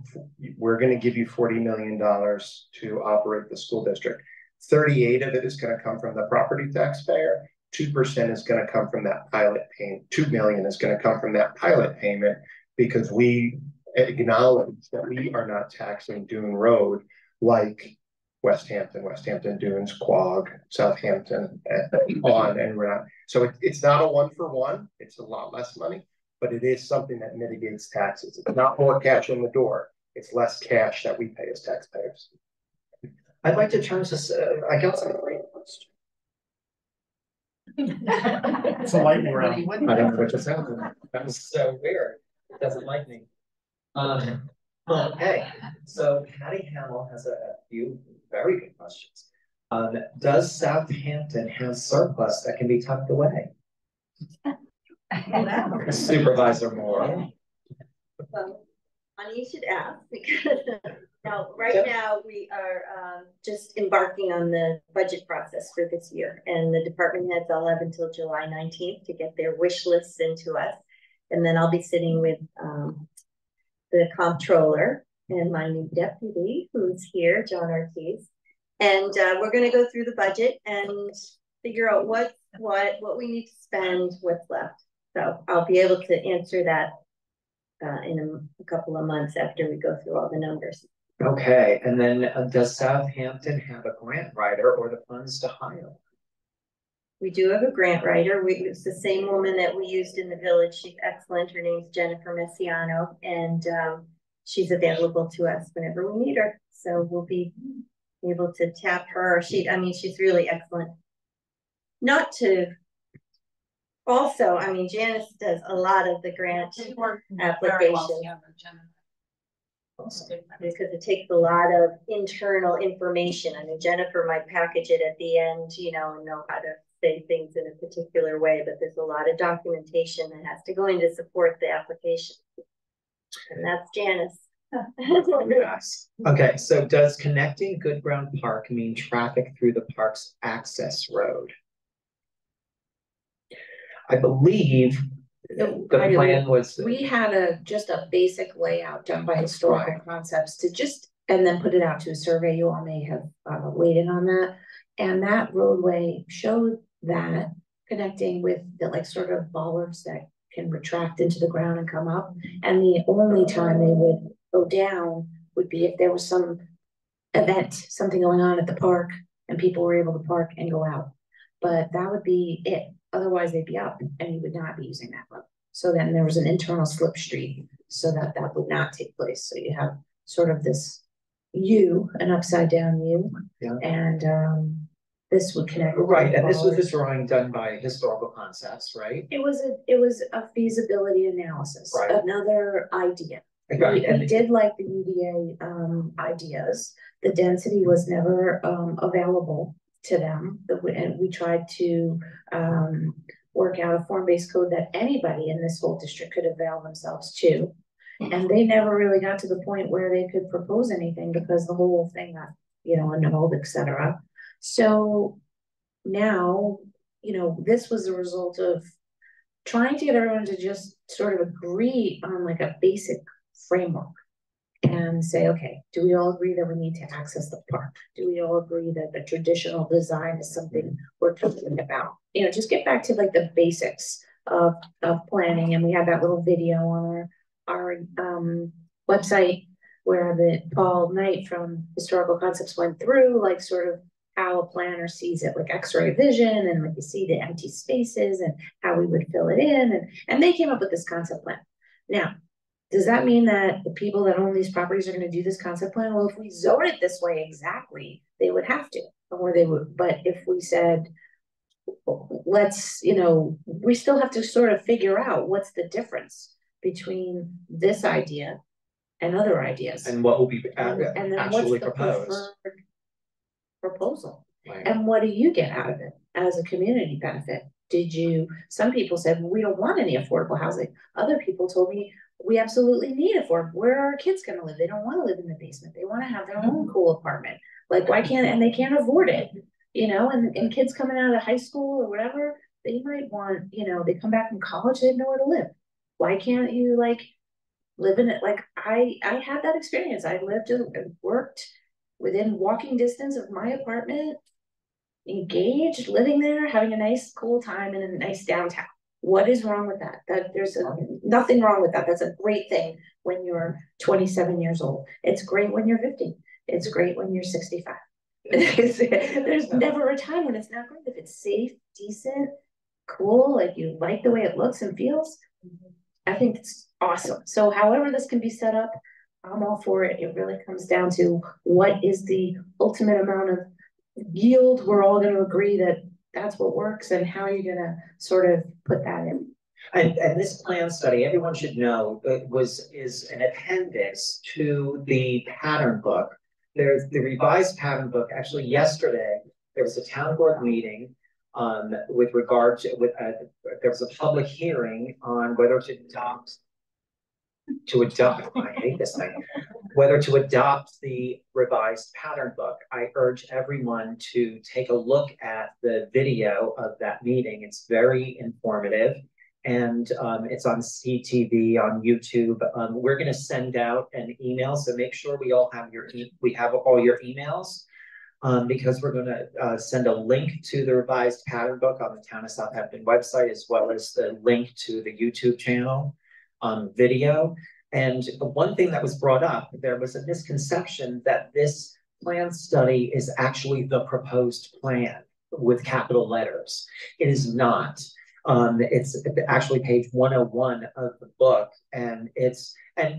we're going to give you $40 million to operate the school district. 38 of it is going to come from the property taxpayer. 2% is going to come from that pilot payment. $2 million is going to come from that pilot payment, because we acknowledge that we are not taxing Dune Road like West Hampton Dunes, Quogue, Southampton, and on, and we're not. So it's not a 1-for-1. It's a lot less money, but it is something that mitigates taxes. It's not more cash in the door. It's less cash that we pay as taxpayers. I'd like to turn to, I guess I'm a great question. It's a lightning round. I don't know what just happened. That was so weird. It doesn't like me. Okay, so Patty Hamill has a few very good questions. Does Southampton have surplus that can be tucked away? Supervisor Moore. Well, funny you should ask, because now we are just embarking on the budget process for this year, and the department heads all have until July 19th to get their wish lists into us, and then I'll be sitting with the comptroller and my new deputy, who's here, John Ortiz, and we're going to go through the budget and figure out what we need to spend, what's left. So I'll be able to answer that in a couple of months after we go through all the numbers. Okay, and then does Southampton have a grant writer or the funds to hire? We do have a grant writer. It's the same woman that we used in the village. She's excellent. Her name's Jennifer Messiano, and she's available to us whenever we need her. So we'll be able to tap her. She's really excellent. Janice does a lot of the grant applications. Because it takes a lot of internal information. Jennifer might package it at the end, and know how to say things in a particular way, but there's a lot of documentation that has to go in to support the application. And that's Janice. Yes. Okay, so does connecting Good Ground Park mean traffic through the park's access road? I believe the plan was we had just a basic layout done by Historical Concepts and then put it out to a survey. You all may have weighed in on that, and that roadway showed that connecting with the sort of bollards that can retract into the ground and come up, and the only time they would go down would be if there was some event, something going on at the park, and people were able to park and go out. But that would be it. Otherwise, they'd be up, and you would not be using that road. So then there was an internal slip street, so that would not take place. So you have sort of this U, an upside down U, and this would connect. Right, and this was a drawing done by Historical Concepts, right? It was a feasibility analysis, right. Another idea. Right. We did like the UDA ideas. The density was never available to them, and we tried to work out a form-based code that anybody in this whole district could avail themselves to. And they never really got to the point where they could propose anything because the whole thing got, annulled, et cetera. So now, this was a result of trying to get everyone to just sort of agree on like a basic framework and say, okay, do we all agree that we need to access the park? Do we all agree that the traditional design is something we're talking about? Just get back to like the basics of planning. And we had that little video on our website where the Paul Knight from Historical Concepts went through like sort of how a planner sees it, like X-ray vision, and like you see the empty spaces and how we would fill it in. And they came up with this concept plan. Now, does that mean that the people that own these properties are going to do this concept plan? Well, if we zone it this way exactly, they would have to, or they would. But if we said, let's, we still have to sort of figure out what's the difference between this idea and other ideas. And what will be and then actually what's the proposed. Proposal. Right. And what do you get out of it as a community benefit? Some people said, well, we don't want any affordable housing. Other people told me, we absolutely need affordable. Where are our kids going to live? They don't want to live in the basement. They want to have their own cool apartment. Like, why can't, and they can't afford it, and kids coming out of high school or whatever, they might want, they come back from college, they have nowhere to live. Why can't you like live in it? Like I had that experience. I lived and worked within walking distance of my apartment, engaged, living there, having a nice cool time in a nice downtown. What is wrong with that? There's nothing wrong with that. That's a great thing when you're 27 years old. It's great when you're 50. It's great when you're 65. There's never a time when it's not great. If it's safe, decent, cool, like you like the way it looks and feels, I think it's awesome. So however this can be set up, I'm all for it. It really comes down to what is the ultimate amount of yield we're all going to agree that that's what works, and how are you going to sort of put that in. And this plan study, everyone should know, is an appendix to the pattern book. There's the revised pattern book. Actually, yesterday there was a town board meeting with regard to there was a public hearing on whether to adopt. I hate this thing. Whether to adopt the revised pattern book. I urge everyone to take a look at the video of that meeting. It's very informative, and it's on CTV, on YouTube. We're going to send out an email, so make sure we all have all your emails, because we're going to send a link to the revised pattern book on the Town of Southampton website, as well as the link to the YouTube channel video. And one thing that was brought up, there was a misconception that this plan study is actually the proposed plan with capital letters. It is not. It's actually page 101 of the book, and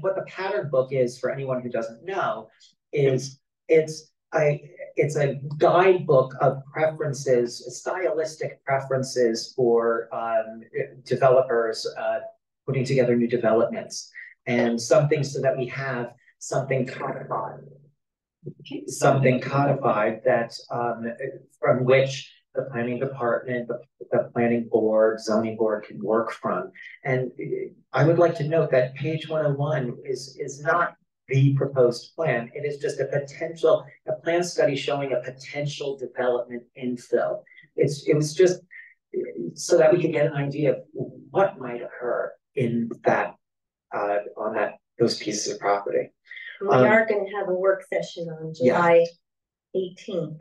what the pattern book is, for anyone who doesn't know, is it's a guidebook of preferences, stylistic preferences for developers putting together new developments, and something so that we have something codified that from which the planning department, the planning board, zoning board can work from. And I would like to note that page 101 is not the proposed plan. It is just a plan study showing a potential development infill. It was just so that we could get an idea of what might occur in that on those pieces of property. We are going to have a work session on July 18th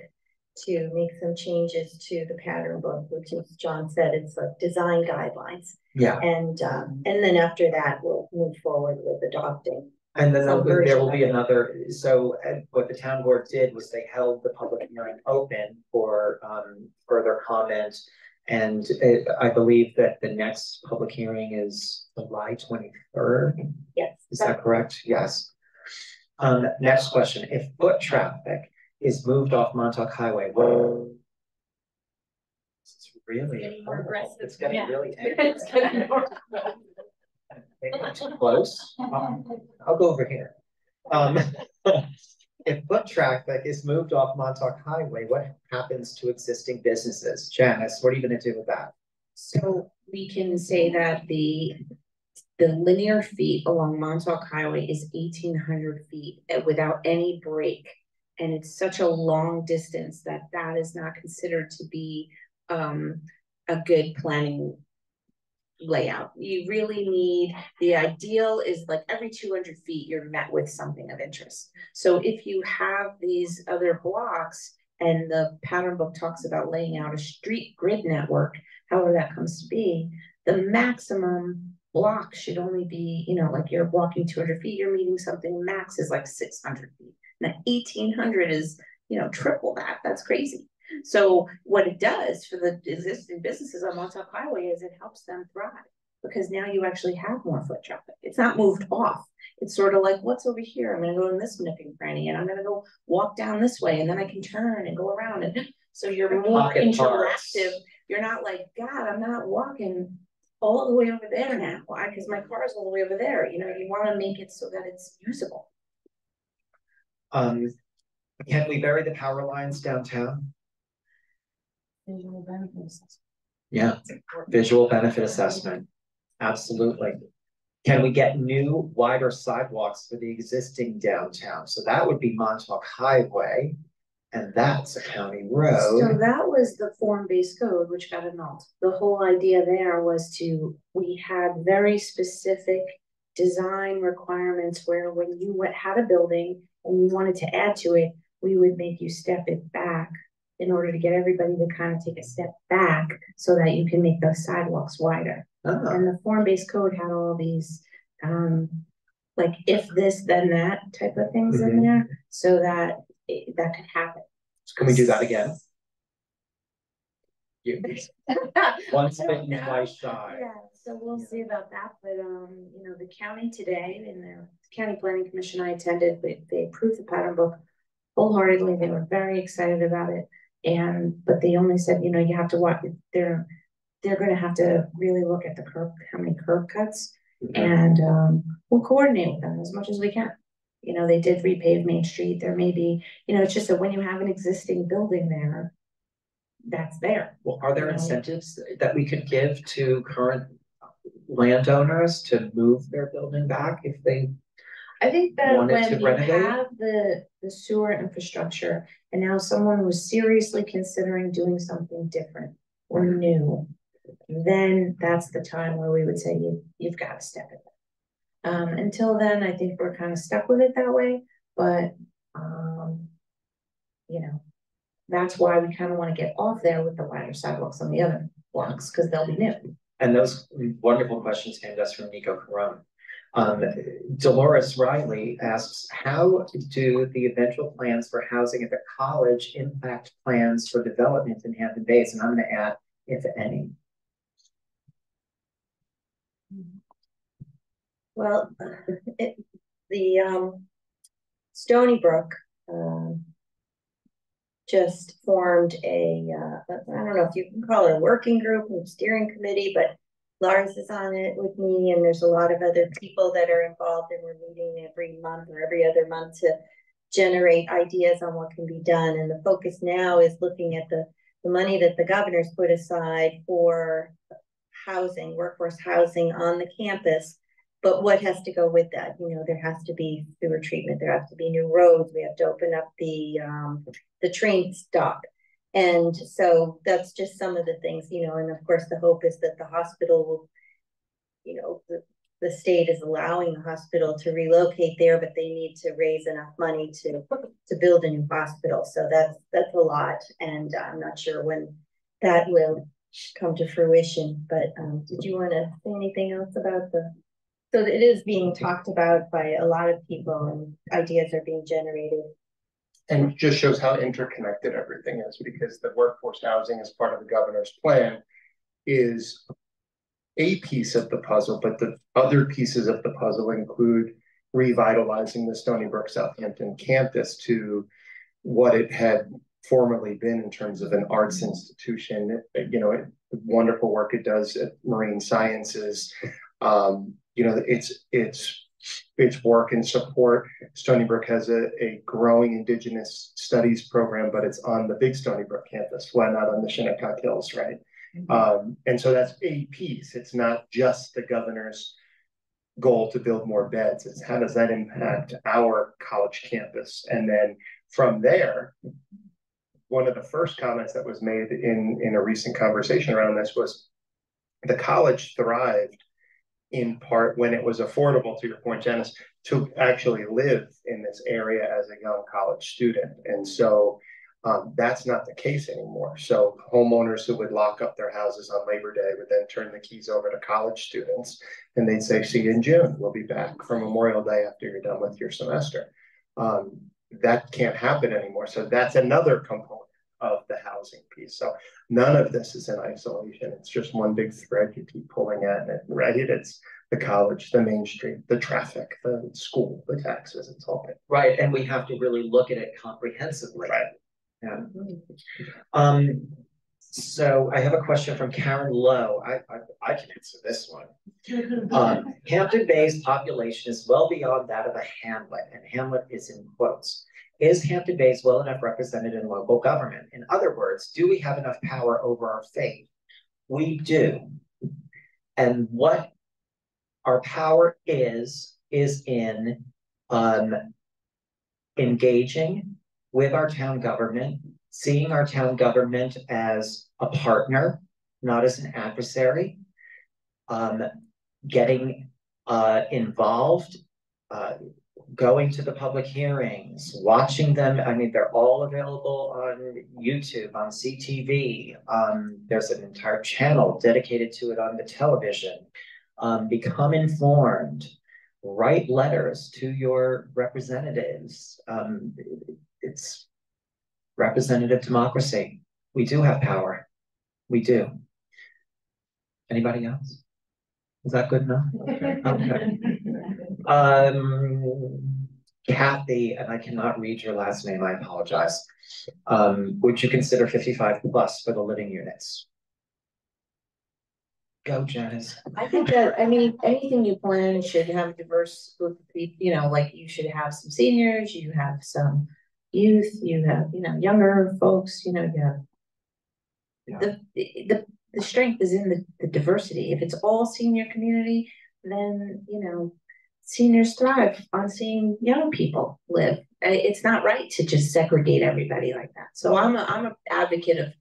to make some changes to the pattern book, which, as John said, it's like design guidelines. Yeah. And then after that, we'll move forward with adopting. And then there will be another. So what the town board did was they held the public hearing open for further comment. And I believe that the next public hearing is July 23rd. Yes. Is that correct? Yes. Next question. If foot traffic is moved off Montauk Highway, well, it's really getting more aggressive. It's getting really angry. It's getting more Maybe too close. I'll go over here. If foot traffic is moved off Montauk Highway, what happens to existing businesses? Janice, what are you going to do with that? So we can say that the the linear feet along Montauk Highway is 1,800 feet without any break. And it's such a long distance that is not considered to be a good planning layout. You really need, the ideal is like every 200 feet, you're met with something of interest. So if you have these other blocks and the pattern book talks about laying out a street grid network, however that comes to be, the maximum block should only be, you know, like you're walking 200 feet, you're meeting something, max is like 600 feet. Now 1,800 is, you know, triple that. That's crazy. So what it does for the existing businesses on Montauk Highway is it helps them thrive, because now you actually have more foot traffic. It's not moved off. It's sort of like, what's over here? I'm going to go in this nook and cranny, and I'm going to go walk down this way, and then I can turn and go around. And so you're more interactive. You're not like, God, I'm not walking all the way over there now. Why? Because my car is all the way over there. You know, you want to make it so that it's usable. Can we bury the power lines downtown? Visual benefit assessment. Yeah, visual benefit assessment. Absolutely. Can we get new, wider sidewalks for the existing downtown? So that would be Montauk Highway, and that's a county road. So that was the form-based code, which got annulled. The whole idea there was we had very specific design requirements where when you had a building and you wanted to add to it, we would make you step it back in order to get everybody to kind of take a step back so that you can make those sidewalks wider. Oh. And the form-based code had all these, like if this, then that type of things in there, so that that could happen. So can we do that again? Once bitten, twice shy. Yeah, so we'll see about that. But you know, the county today, in the county planning commission I attended, they approved the pattern book wholeheartedly. They were very excited about it. But they only said, you know, you have to watch. They're going to have to really look at the curb, how many curb cuts, and we'll coordinate with them as much as we can. You know, they did repave Main Street. There may be, you know, it's just that when you have an existing building there, that's there. Well, are there incentives that we could give to current landowners to move their building back if they? I think that when you have the sewer infrastructure and now someone was seriously considering doing something different or new, then that's the time where we would say you've got to step it. Until then, I think we're kind of stuck with it that way. But you know, that's why we kind of want to get off there with the wider sidewalks on the other blocks, because they'll be new. And those wonderful questions came to us from Nico Caron. Dolores Riley asks, how do the eventual plans for housing at the college impact plans for development in Hampton Bays? And I'm going to add, if any. Well, Stony Brook just formed I don't know if you can call it a working group or steering committee, but Lars is on it with me, and there's a lot of other people that are involved, and we're meeting every month or every other month to generate ideas on what can be done. And the focus now is looking at the money that the governor's put aside for housing, workforce housing on the campus. But what has to go with that? You know, there has to be sewer treatment, there have to be new roads, we have to open up the train stop. And so that's just some of the things, you know, and of course the hope is that the hospital will, you know, the state is allowing the hospital to relocate there, but they need to raise enough money to build a new hospital. So that's a lot, and I'm not sure when that will come to fruition. But did you want to say anything else about so it is being talked about by a lot of people, and ideas are being generated. And it just shows how interconnected everything is, because the workforce housing as part of the governor's plan is a piece of the puzzle, but the other pieces of the puzzle include revitalizing the Stony Brook Southampton campus to what it had formerly been in terms of an arts institution. You know, wonderful work it does at Marine Sciences. You know, its work and support. Stony Brook has a growing Indigenous studies program, but it's on the big Stony Brook campus, why not on the Shinnecock Hills, right? And so that's a piece. It's not just the governor's goal to build more beds. It's how does that impact our college campus? And then from there, one of the first comments that was made in a recent conversation around this was the college thrived in part when it was affordable, to your point, Janice, to actually live in this area as a young college student. And so that's not the case anymore. So homeowners who would lock up their houses on Labor Day would then turn the keys over to college students, and they'd say, see you in June. We'll be back for Memorial Day after you're done with your semester. That can't happen anymore. So that's another component of the housing piece. So none of this is in isolation. It's just one big thread you keep pulling at it, right? It's the college, the Main Street, the traffic, the school, the taxes, it's all big. Right, and we have to really look at it comprehensively. Right. Yeah. So I have a question from Karen Lowe. I can answer this one. Hampton Bays population is well beyond that of a hamlet, and hamlet is in quotes. Is Hampton Bays well enough represented in local government? In other words, do we have enough power over our fate? We do. And what our power is in engaging with our town government, seeing our town government as a partner, not as an adversary, getting involved, going to the public hearings, watching them. I mean, they're all available on YouTube, on CTV. There's an entire channel dedicated to it on the television. Become informed, write letters to your representatives. It's representative democracy. We do have power. We do. Anybody else? Is that good enough? Okay. Kathy, and I cannot read your last name, I apologize. Would you consider 55 plus for the living units? Go, Janice. I think that, I mean, anything you plan should have a diverse group of people, you know, like you should have some seniors, you have some youth, you have, you know, younger folks, you know, you have the strength is in the diversity. If it's all senior community, then, you know, seniors thrive on seeing young people live. It's not right to just segregate everybody like that. So I'm an advocate of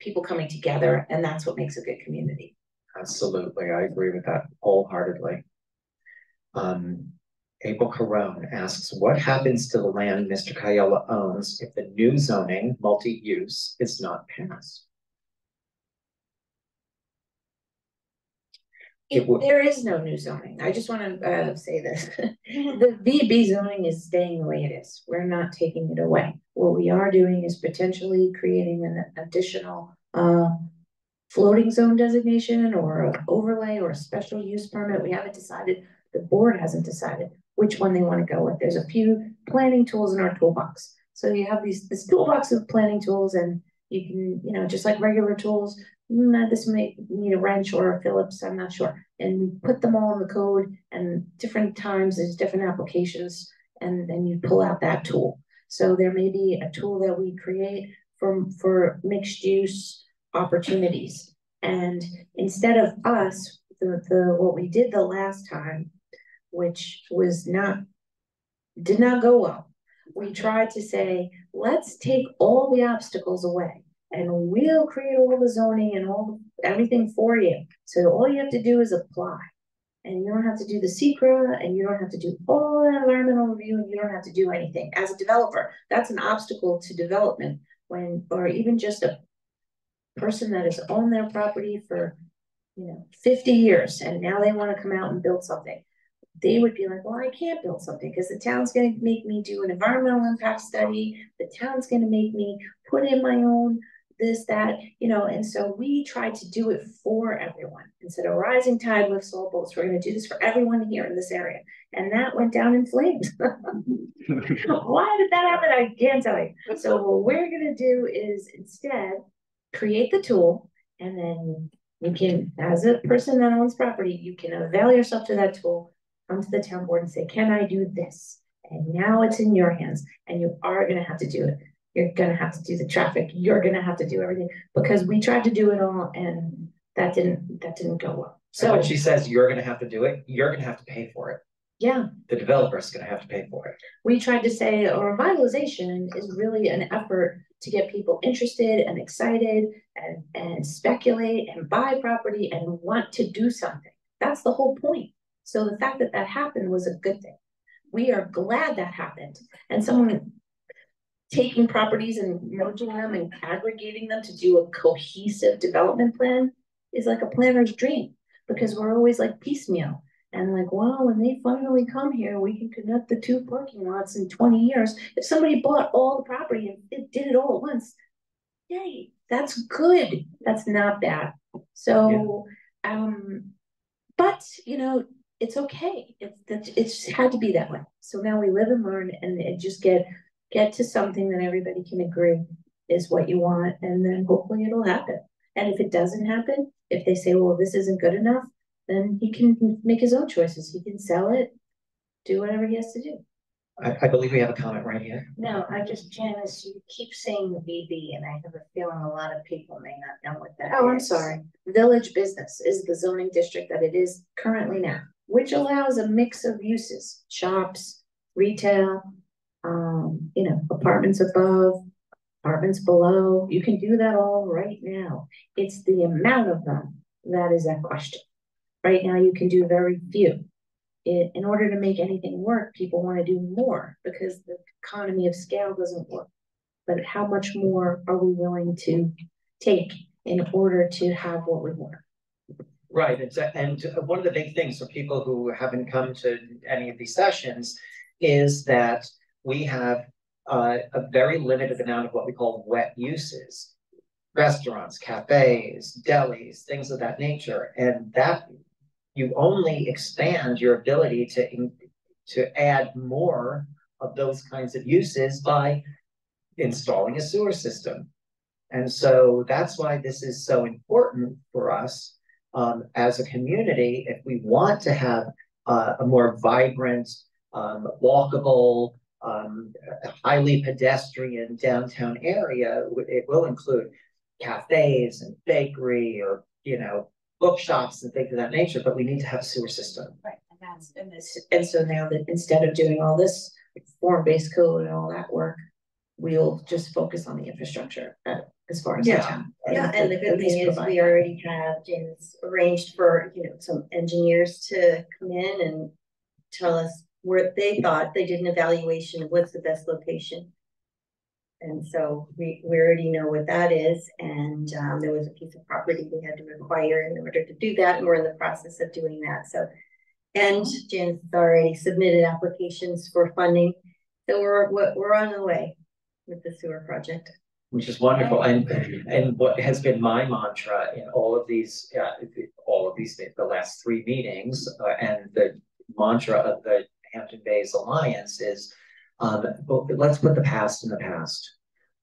people coming together, and that's what makes a good community. Absolutely, I agree with that wholeheartedly. April Carone asks, what happens to the land Mr. Kayella owns if the new zoning, multi-use, is not passed? There is no new zoning. I just want to say this. The VB zoning is staying the way it is. We're not taking it away. What we are doing is potentially creating an additional floating zone designation or an overlay or a special use permit. We haven't decided, the board hasn't decided which one they want to go with. There's a few planning tools in our toolbox. So you have this toolbox of planning tools, and you can, you know, just like regular tools, this may need a wrench or a Phillips, I'm not sure. And we put them all in the code, and different times there's different applications, and then you pull out that tool. So there may be a tool that we create for mixed use opportunities. And instead of us, what we did the last time, which did not go well, we tried to say, let's take all the obstacles away, and we'll create all the zoning and everything for you. So all you have to do is apply, and you don't have to do the secret, and you don't have to do all that environmental review, and you don't have to do anything. As a developer, that's an obstacle to development, or even just a person that has owned their property for, you know, 50 years, and now they want to come out and build something. They would be like, well, I can't build something because the town's going to make me do an environmental impact study. The town's going to make me put in my own this, that, you know. And so we tried to do it for everyone. Instead of rising tide lifts all boats, we're going to do this for everyone here in this area. And that went down in flames. Why did that happen? I can't tell you. So what we're going to do is instead create the tool, and then you can, as a person that owns property, you can avail yourself to that tool, come to the town board and say, can I do this? And now it's in your hands, and you are going to have to do it. You're going to have to do the traffic. You're going to have to do everything, because we tried to do it all, and that didn't go well. So So, when she says you're gonna have to do it, you're gonna have to pay for it. yeah, The developer's gonna have to pay for it. we tried to say a revitalization is really an effort to get people interested and excited and speculate and buy property and want to do something. That's the whole point. So the fact that that happened was a good thing. We are glad that happened. And someone taking properties and merging them and aggregating them to do a cohesive development plan is like a planner's dream, because we're always like piecemeal. And like, well, when they finally come here, we can connect the two parking lots in 20 years. If somebody bought all the property and it did it all at once, yay, that's good. That's not bad. So, but you know, it's okay. It's had to be that way. So now we live and learn, and it just get to something that everybody can agree is what you want, and then hopefully it'll happen. And if it doesn't happen, if they say, well, this isn't good enough, then he can make his own choices. He can sell it, do whatever he has to do. I believe we have a comment right here. No, Janice, you keep saying VB, and I have a feeling a lot of people may not know what that is. Oh, I'm sorry. Village business is the zoning district that it is currently now, which allows a mix of uses, shops, retail, you know, apartments above, apartments below. You can do that all right now. It's the amount of them that is that question. Right now, you can do very few. In order to make anything work, people want to do more because the economy of scale doesn't work. But how much more are we willing to take in order to have what we want? Right, and one of the big things for people who haven't come to any of these sessions is that we have a very limited amount of what we call wet uses. Restaurants, cafes, delis, things of that nature, and that you only expand your ability to add more of those kinds of uses by installing a sewer system. And so that's why this is so important for us as a community. If we want to have a more vibrant, walkable, highly pedestrian downtown area, it will include cafes and bakery, or, you know, bookshops and things of that nature, but we need to have a sewer system. Right, and so now that instead of doing all this form-based code and all that work, we'll just focus on the infrastructure as far as the town. Yeah, and the good thing is we already have Janice arranged for, you know, some engineers to come in and tell us where they thought. They did an evaluation of what's the best location. And so we already know what that is. And there was a piece of property we had to acquire in order to do that. And we're in the process of doing that. So, and Janice has already submitted applications for funding. So we're on the way with the sewer project. Which is wonderful. And what has been my mantra in all of these, the last 3 meetings, and the mantra of the Hampton Bays Alliance is, let's put the past in the past.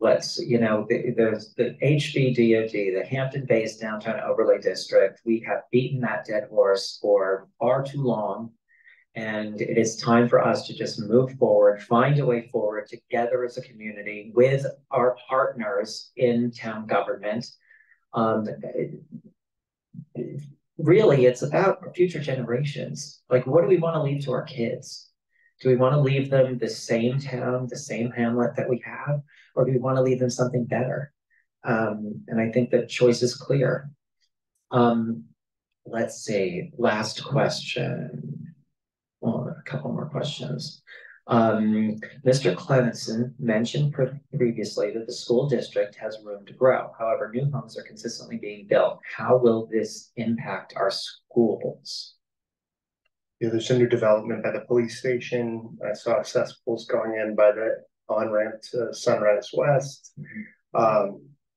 Let's, you know, there's the HBDOD, the Hampton Bays Downtown Overlay District. We have beaten that dead horse for far too long. And it is time for us to just move forward, find a way forward together as a community with our partners in town government. Really, it's about future generations. Like, what do we want to leave to our kids? Do we want to leave them the same town, the same hamlet that we have? Or do we want to leave them something better? And I think the choice is clear. Let's see, last question. Well, a couple more questions. Mr. Clemensen mentioned previously that the school district has room to grow. However, new homes are consistently being built. How will this impact our schools? Yeah, there's a new development by the police station. I saw cesspools going in by the on-ramp to Sunrise West.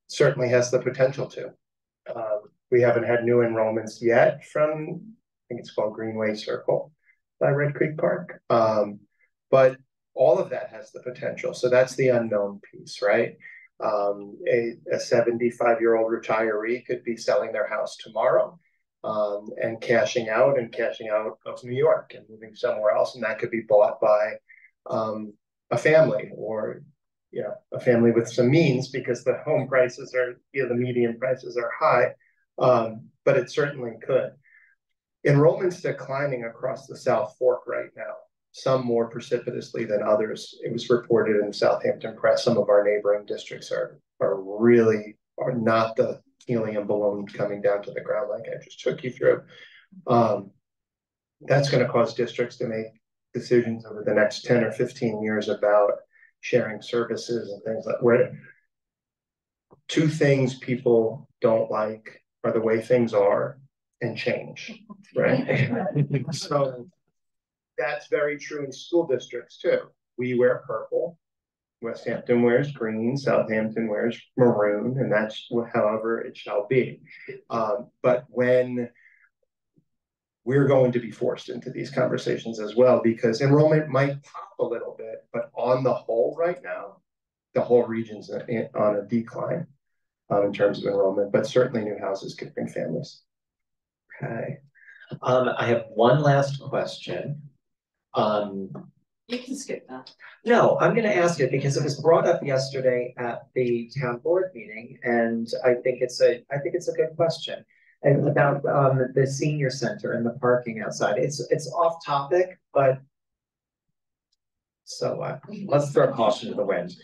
Certainly has the potential to. We haven't had new enrollments yet from, I think it's called Greenway Circle by Red Creek Park. But all of that has the potential. So that's the unknown piece, right? A 75-year-old retiree could be selling their house tomorrow and cashing out of New York and moving somewhere else. And that could be bought by a family, or, you know, a family with some means, because the home prices are, you know, the median prices are high. But it certainly could. Enrollment's declining across the South Fork right now, some more precipitously than others. It was reported in the Southampton Press. Some of our neighboring districts are not the helium balloon coming down to the ground like I just took you through. That's going to cause districts to make decisions over the next 10 or 15 years about sharing services and things like where. Two things people don't like are the way things are and change, right? So that's very true in school districts too. We wear purple, West Hampton wears green, Southampton wears maroon, and that's however it shall be. But when we're going to be forced into these conversations as well, because enrollment might pop a little bit, but on the whole right now, the whole region's on a decline in terms of enrollment, but certainly new houses could bring families. Okay. I have one last question. You can skip that. No, I'm going to ask it because it was brought up yesterday at the town board meeting, and I think it's a good question. And about the senior center and the parking outside. It's off topic, but so let's throw caution to the wind.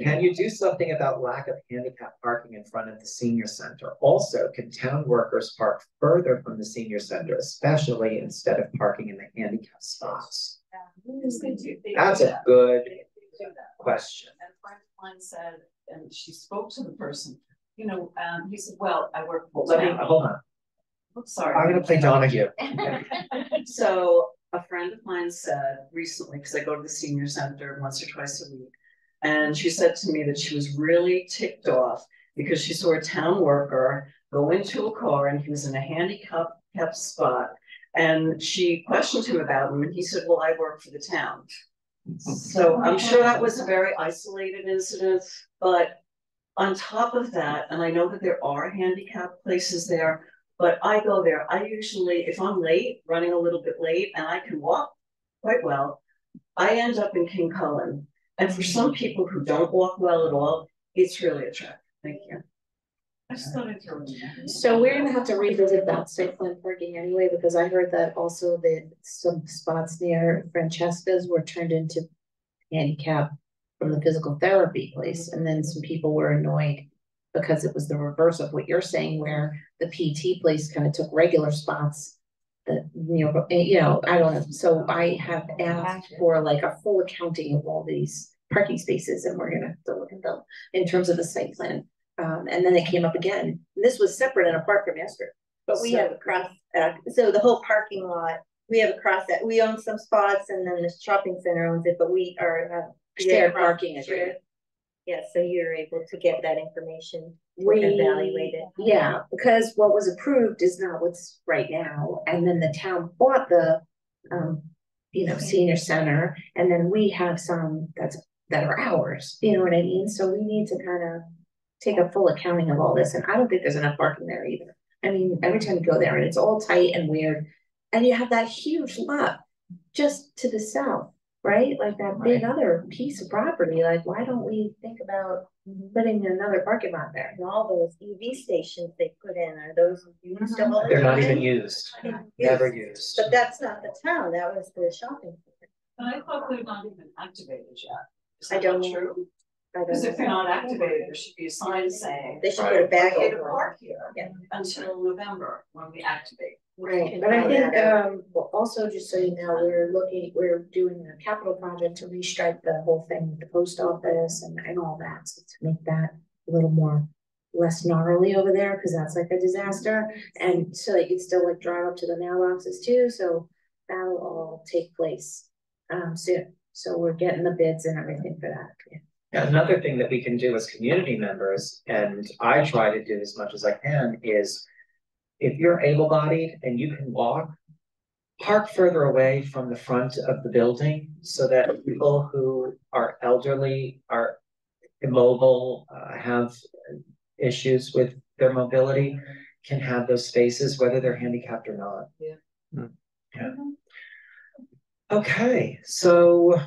Can you do something about lack of handicap parking in front of the senior center? Also, can town workers park further from the senior center, especially instead of parking in the handicap spots? That's a good question. And a friend of mine said, and she spoke to the person, you know, he said, well, I work for Let me, hold on. Oops, sorry. I'm going to play Donahue. So a friend of mine said recently, because I go to the senior center once or twice a week, and she said to me that she was really ticked off because she saw a town worker go into a car and he was in a handicapped spot. And she questioned him about him, and he said, well, I work for the town. So I'm sure that was a very isolated incident, but on top of that, and I know that there are handicapped places there, but I go there. I usually, if I'm late, running a little bit late, and I can walk quite well, I end up in King Cullen. And for some people who don't walk well at all, it's really attractive. Thank you. I just thought I'd throw it in there. So we're gonna have to revisit that site plan parking anyway, because I heard that also that some spots near Francesca's were turned into handicap from the physical therapy place, and then some people were annoyed because it was the reverse of what you're saying, where the PT place kind of took regular spots that, you know, I don't know. So I have asked for like a full accounting of all these parking spaces, and we're gonna have to look at them in terms of the site plan. And then it came up again. This was separate and apart from yesterday. But we have a cross, so the whole parking lot, we have a cross that we own some spots and then the shopping center owns it, but we are Shared parking agreement. Yeah, so you're able to get that information, We evaluate it. Yeah, because what was approved is not what's right now, and then the town bought the senior center, and then we have some that are ours, you know what I mean? So we need to kind of take a full accounting of all this, and I don't think there's enough parking there either. I mean, every time you go there and it's all tight and weird, and you have that huge lot just to the south, right? Like that big other piece of property, like why don't we think about putting another parking lot there? And all those EV stations they put in, are those used all the They're not time? even used. Never used. But that's not the town, that was the shopping center. But I thought they're not even activated yet. Is I that don't not know. true? I don't Because if know. they're not activated, there should be a sign saying. They should put it back Okay, to over. park here Yeah. until November when we activate. Right, but I think, well, also just so you know, we're doing a capital project to restrike the whole thing with the post office and all that, so to make that a little more less gnarly over there, because that's like a disaster. And so you can still like drive up to the mailboxes too, so that'll all take place soon. So we're getting the bids and everything for that. Yeah. Another thing that we can do as community members, and I try to do as much as I can, is if you're able-bodied and you can walk, park further away from the front of the building so that people who are elderly, are immobile, have issues with their mobility can have those spaces, whether they're handicapped or not. Yeah. Yeah. Okay, so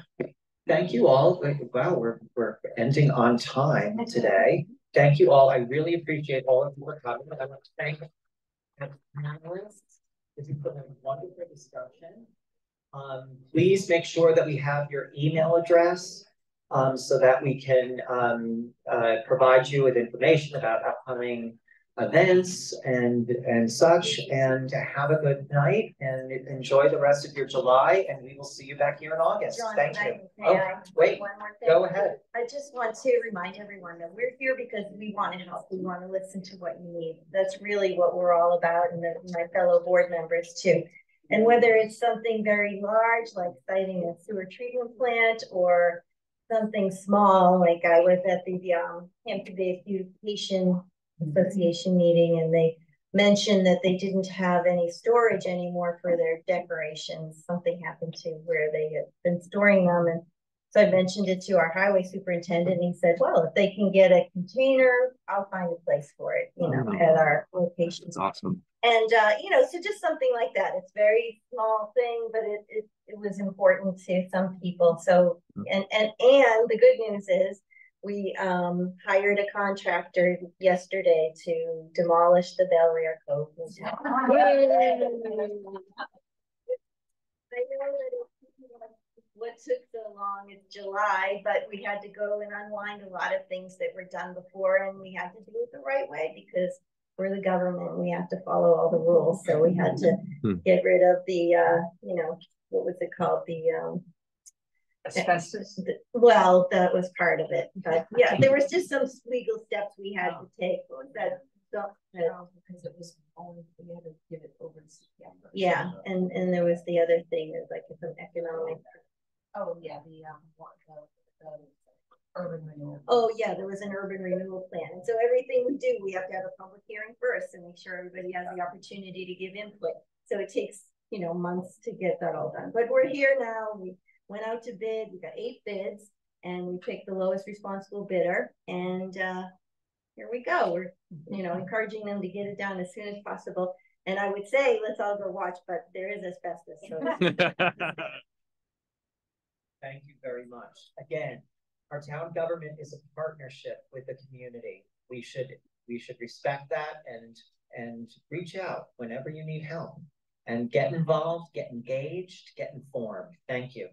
thank you all. Wow, we're ending on time today. Thank you all. I really appreciate all of you for coming. I want to thank panelists This has been a wonderful discussion. Please make sure that we have your email address so that we can provide you with information about upcoming events and such. And have a good night and enjoy the rest of your July. And we will see you back here in August. John, Thank can you. I- Oh, may I- wait, one more thing? go ahead. I just want to remind everyone that we're here because we want to help. We want to listen to what you need. That's really what we're all about, and my fellow board members too. And whether it's something very large, like citing a sewer treatment plant, or something small, like I was at the Hampton Bays Beautification Association meeting, and they mentioned that they didn't have any storage anymore for their decorations. Something happened to where they had been storing them, and so I mentioned it to our highway superintendent, and he said, well, if they can get a container, I'll find a place for it, you know, at our location. That's awesome. And, you know, so just something like that. It's very small thing, but it was important to some people. So, and the good news is we hired a contractor yesterday to demolish the Bel Air Cove. What took so long is July, but we had to go and unwind a lot of things that were done before, and we had to do it the right way because we're the government. We have to follow all the rules. So we had to get rid of the, you know, what was it called? The Asbestos. Well, that was part of it, but yeah, there was just some legal steps we had to take. What was that? Because it was only, we had to give it over to September. Yeah, and there was the other thing, is like some economic. Oh, yeah, the urban renewal. Oh, yeah, there was an urban renewal plan. And so everything we do, we have to have a public hearing first and make sure everybody has the opportunity to give input. So it takes, you know, months to get that all done. But we're here now. We went out to bid. We got 8 bids, and we picked the lowest responsible bidder. And here we go. We're, you know, encouraging them to get it done as soon as possible. And I would say, let's all go watch, but there is asbestos. So. Thank you very much. Again, our town government is a partnership with the community. We should respect that and reach out whenever you need help and get involved, get engaged, get informed. Thank you.